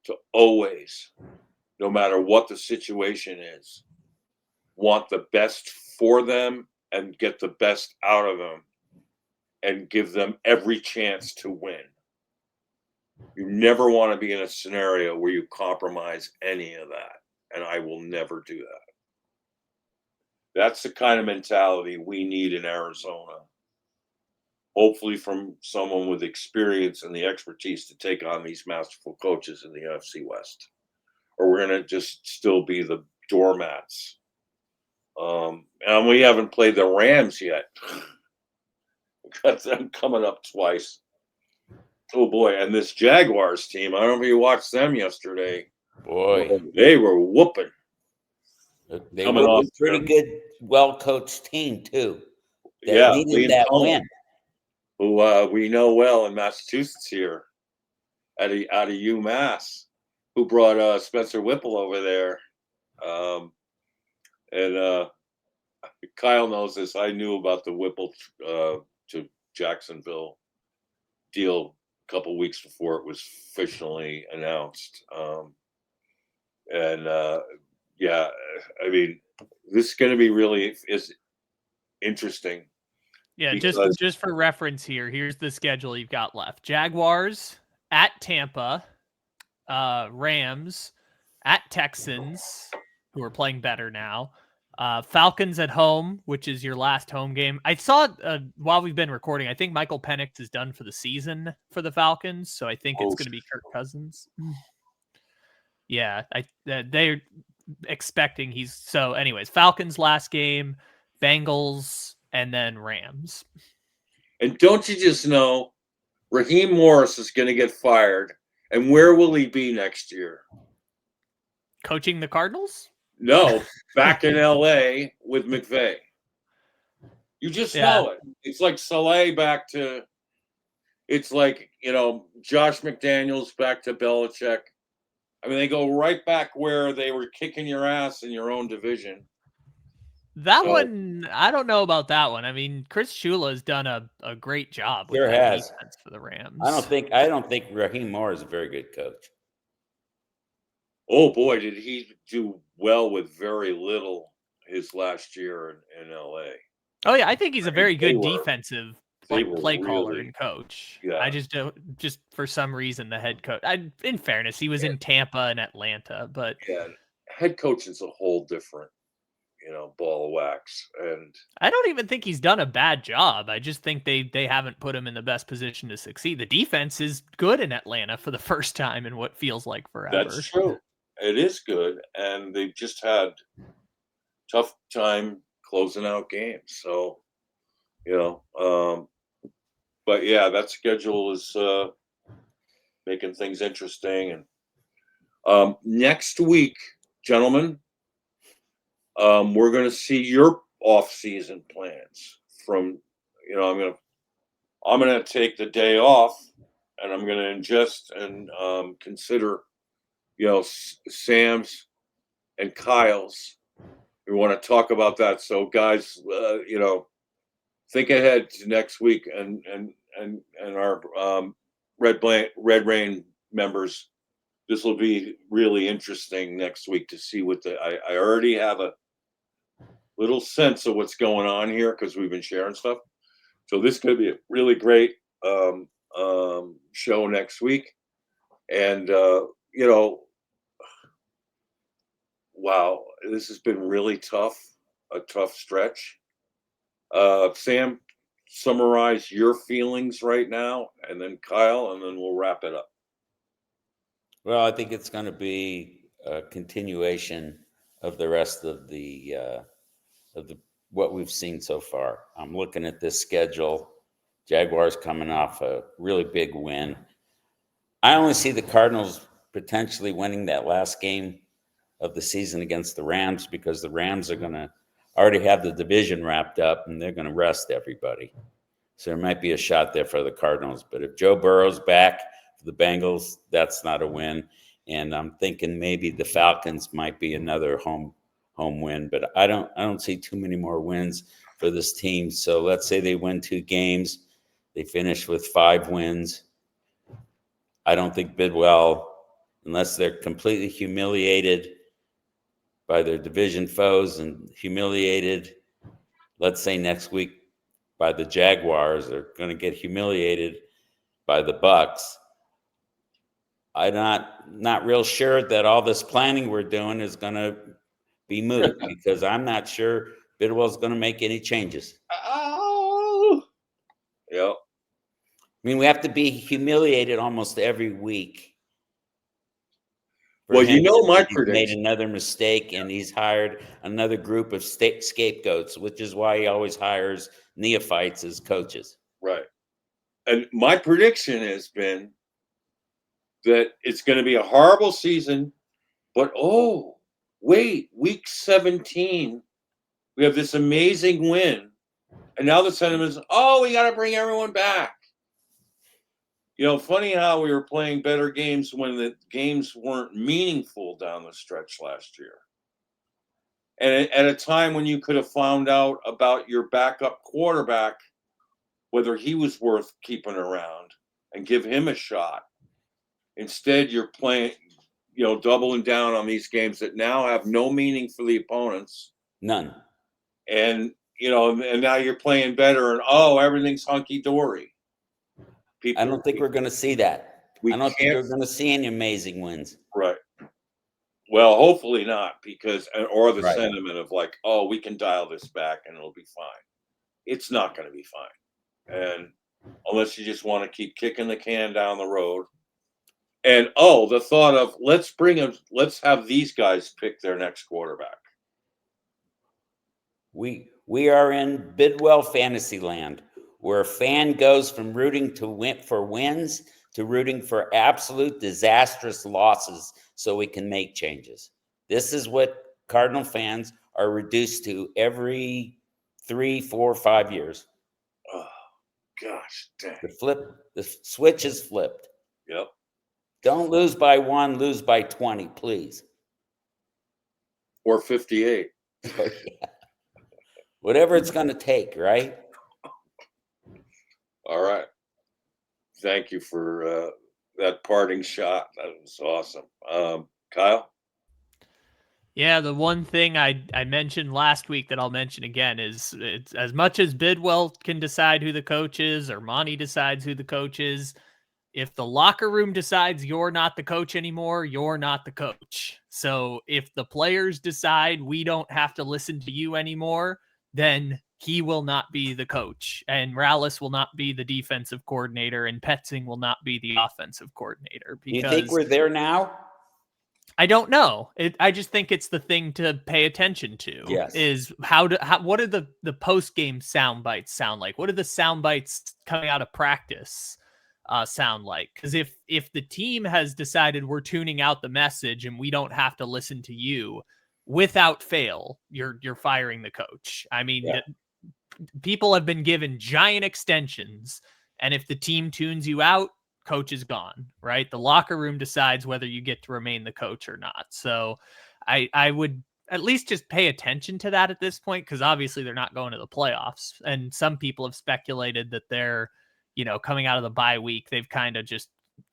to always, no matter what the situation is, want the best for them and get the best out of them and give them every chance to win. You never want to be in a scenario where you compromise any of that. And I will never do that. That's the kind of mentality we need in Arizona. Hopefully from someone with experience and the expertise to take on these masterful coaches in the NFC West. Or we're going to just still be the doormats. And we haven't played the Rams yet. We got them coming up twice. Oh, boy. And this Jaguars team, I don't know if you watched them yesterday. Boy. They were whooping. They were a pretty good, well-coached team, too. They needed that win. Who we know well in Massachusetts here. out of UMass, who brought Spencer Whipple over there. And Kyle knows this. I knew about the Whipple to Jacksonville deal a couple weeks before it was officially announced. Yeah, I mean, this is going to be really interesting. Yeah, just for reference here, here's the schedule you've got left. Jaguars at Tampa, Rams at Texans, who are playing better now. Falcons at home, which is your last home game. I saw while we've been recording, I think Michael Penix is done for the season for the Falcons, so I think it's going to be Kirk Cousins. Yeah, they're expecting he's so. Anyways, Falcons last game, Bengals, and then Rams. And don't you just know, Raheem Morris is going to get fired, and where will he be next year? Coaching the Cardinals? No, back in LA with McVay. You just know it. It's like Saleh back to, it's like, Josh McDaniels back to Belichick. I mean, they go right back where they were kicking your ass in your own division. That one, I don't know about that one. I mean, Chris Shula has done a great job with that defense for the Rams. I don't think Raheem Morris is a very good coach. Oh boy, did he do well with very little his last year in LA. Oh yeah, I think he's a very good defensive play caller and coach. Yeah. I just don't, just for some reason the head coach. In fairness, he was in Tampa and Atlanta, but head coach is a whole different, ball of wax. And I don't even think he's done a bad job. I just think they haven't put him in the best position to succeed. The defense is good in Atlanta for the first time in what feels like forever. That's true. It is good, and they've just had tough time closing out games. So, but yeah, that schedule is making things interesting. And next week, gentlemen, we're going to see your off-season plans. From I'm going to take the day off, and I'm going to ingest and consider. Sam's and Kyle's. We want to talk about that. So, guys, think ahead to next week, and our Red Rain members. This will be really interesting next week to see what I already have a little sense of what's going on here because we've been sharing stuff. So this is going to be a really great show next week, and wow, this has been really tough, a tough stretch. Sam, summarize your feelings right now, and then Kyle, and then we'll wrap it up. Well, I think it's going to be a continuation of the rest of the what we've seen so far. I'm looking at this schedule. Jaguars coming off a really big win. I only see the Cardinals potentially winning that last game of the season against the Rams because the Rams are going to already have the division wrapped up and they're going to rest everybody. So there might be a shot there for the Cardinals. But if Joe Burrow's back for the Bengals, that's not a win. And I'm thinking maybe the Falcons might be another home win. But I don't see too many more wins for this team. So let's say they win 2 games. They finish with 5 wins. I don't think Bidwell, unless they're completely humiliated by their division foes and humiliated, let's say next week by the Jaguars, they're going to get humiliated by the Bucs. I'm not real sure that all this planning we're doing is going to be moot because I'm not sure Bidwell's going to make any changes. Oh, yeah. I mean, we have to be humiliated almost every week. Well, my prediction. Made another mistake, and he's hired another group of scapegoats, which is why he always hires neophytes as coaches. Right. And my prediction has been that it's going to be a horrible season, but wait, week 17, we have this amazing win, and now the sentiment is, we got to bring everyone back. Funny how we were playing better games when the games weren't meaningful down the stretch last year. And at a time when you could have found out about your backup quarterback, whether he was worth keeping around and give him a shot. Instead, you're playing, doubling down on these games that now have no meaning for the opponents. None. And, and now you're playing better and, everything's hunky-dory. I don't think we're going to see that. I don't think we're going to see any amazing wins. Right. Well, hopefully not, or the Right. sentiment of like, we can dial this back and it'll be fine. It's not going to be fine. And unless you just want to keep kicking the can down the road. And, the thought of let's have these guys pick their next quarterback. We are in Bidwell fantasy land, where a fan goes from rooting for wins to rooting for absolute disastrous losses so we can make changes. This is what Cardinal fans are reduced to every 3, 4, 5 years. Oh, gosh dang. The switch is flipped. Yep. Don't lose by 1, lose by 20, please. Or 58. Oh, yeah. Whatever it's going to take, right? All right. Thank you for that parting shot. That was awesome. Kyle? Yeah, the one thing I mentioned last week that I'll mention again is it's as much as Bidwell can decide who the coach is or Monty decides who the coach is, if the locker room decides you're not the coach anymore, you're not the coach. So if the players decide we don't have to listen to you anymore, then he will not be the coach, and Rallis will not be the defensive coordinator, and Petzing will not be the offensive coordinator. Do you think we're there now? I don't know. I just think it's the thing to pay attention to. Yes. Is what do the post game sound bites sound like? What do the sound bites coming out of practice sound like? Because if the team has decided we're tuning out the message and we don't have to listen to you, without fail, you're firing the coach. I mean, Yeah. People have been given giant extensions, and if the team tunes you out, coach is gone, right? The locker room decides whether you get to remain the coach or not. So I would at least just pay attention to that at this point, because obviously they're not going to the playoffs. And some people have speculated that they're, coming out of the bye week, they've kind of just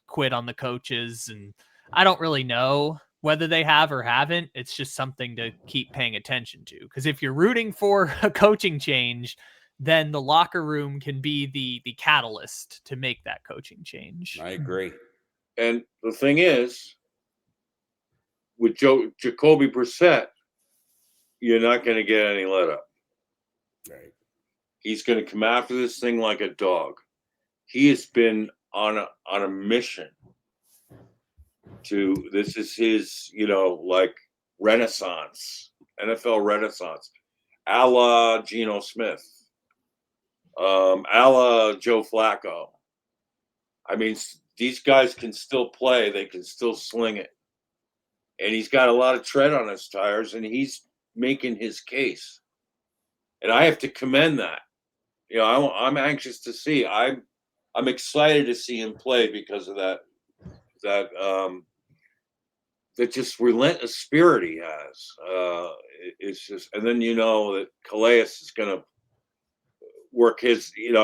quit on the coaches. And I don't really know whether they have or haven't. It's just something to keep paying attention to, because if you're rooting for a coaching change, then the locker room can be the catalyst to make that coaching change. I agree. And the thing is, with Jacoby Brissett, you're not going to get any let up. Right. He's going to come after this thing like a dog. He has been on a mission this is his, like renaissance, NFL renaissance, a la Geno Smith, a la Joe Flacco. I mean, these guys can still play. They can still sling it. And he's got a lot of tread on his tires, and he's making his case. And I have to commend that. I'm anxious to see. I'm excited to see him play because of that just relentless spirit he has. It's just, and then that Calais is going to work his. He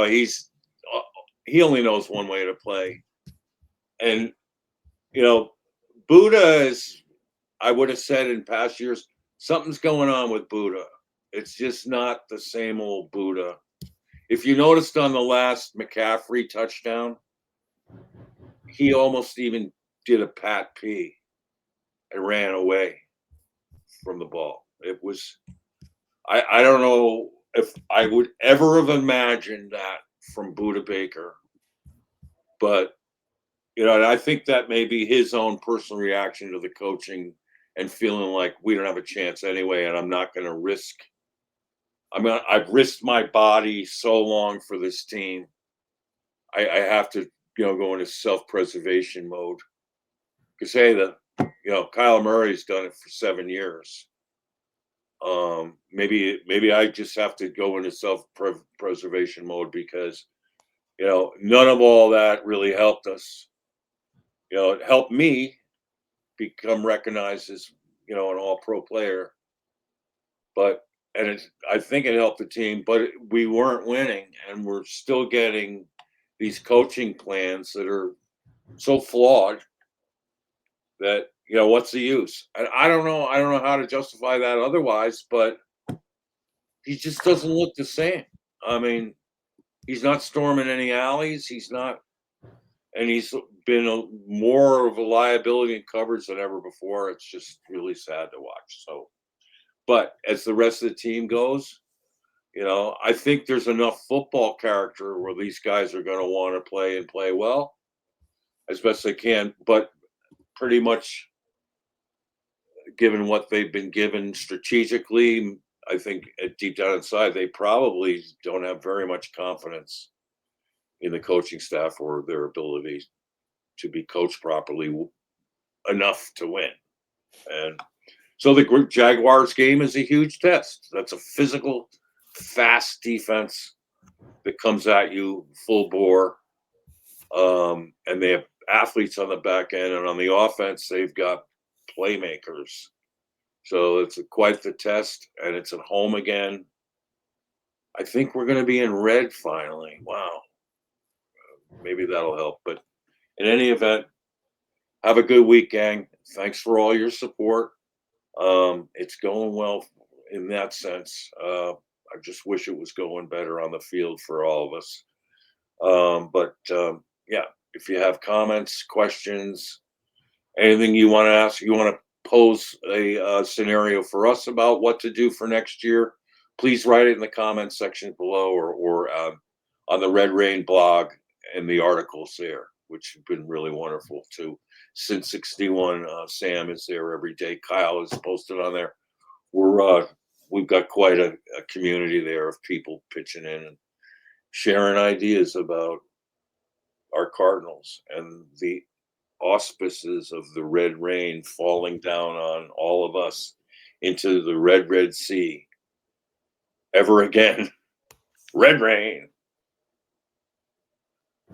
only knows one way to play, and Buddha is. I would have said in past years, something's going on with Buddha. It's just not the same old Buddha. If you noticed on the last McCaffrey touchdown, he almost even did a Pat P and ran away from the ball. It was, I don't know if I would ever have imagined that from Buddha Baker, but and I think that may be his own personal reaction to the coaching and feeling like we don't have a chance anyway, and I'm not going to risk. I've risked my body so long for this team. I have to, go into self-preservation mode. Because hey, Kyler Murray's done it for 7 years. Maybe I just have to go into self-preservation mode because, none of all that really helped us. It helped me become recognized as, an all-pro player. I think it helped the team, but we weren't winning, and we're still getting these coaching plans that are so flawed that, what's the use? I don't know. I don't know how to justify that otherwise, but he just doesn't look the same. I mean, he's not storming any alleys. He's not, and he's been more of a liability in coverage than ever before. It's just really sad to watch. So, but as the rest of the team goes, I think there's enough football character where these guys are going to want to play and play well as best they can. But pretty much, given what they've been given strategically, I think deep down inside, they probably don't have very much confidence in the coaching staff or their ability to be coached properly enough to win. And so the Jaguars game is a huge test. That's a physical, fast defense that comes at you full bore. And they have athletes on the back end, and on the offense, they've got playmakers. So it's quite the test, and it's at home again. I think we're going to be in red finally. Wow. Maybe that'll help. But in any event, have a good week, gang. Thanks for all your support. It's going well in that sense. I just wish it was going better on the field for all of us. Yeah, if you have comments, questions, anything you want to ask, you want to pose a scenario for us about what to do for next year, please write it in the comments section below or on the Red Rain blog and the articles there, which have been really wonderful too. Since 61, Sam is there every day. Kyle is posted on there. We've got quite a community there of people pitching in and sharing ideas about our Cardinals and the auspices of the red rain falling down on all of us into the red sea ever again. Red rain.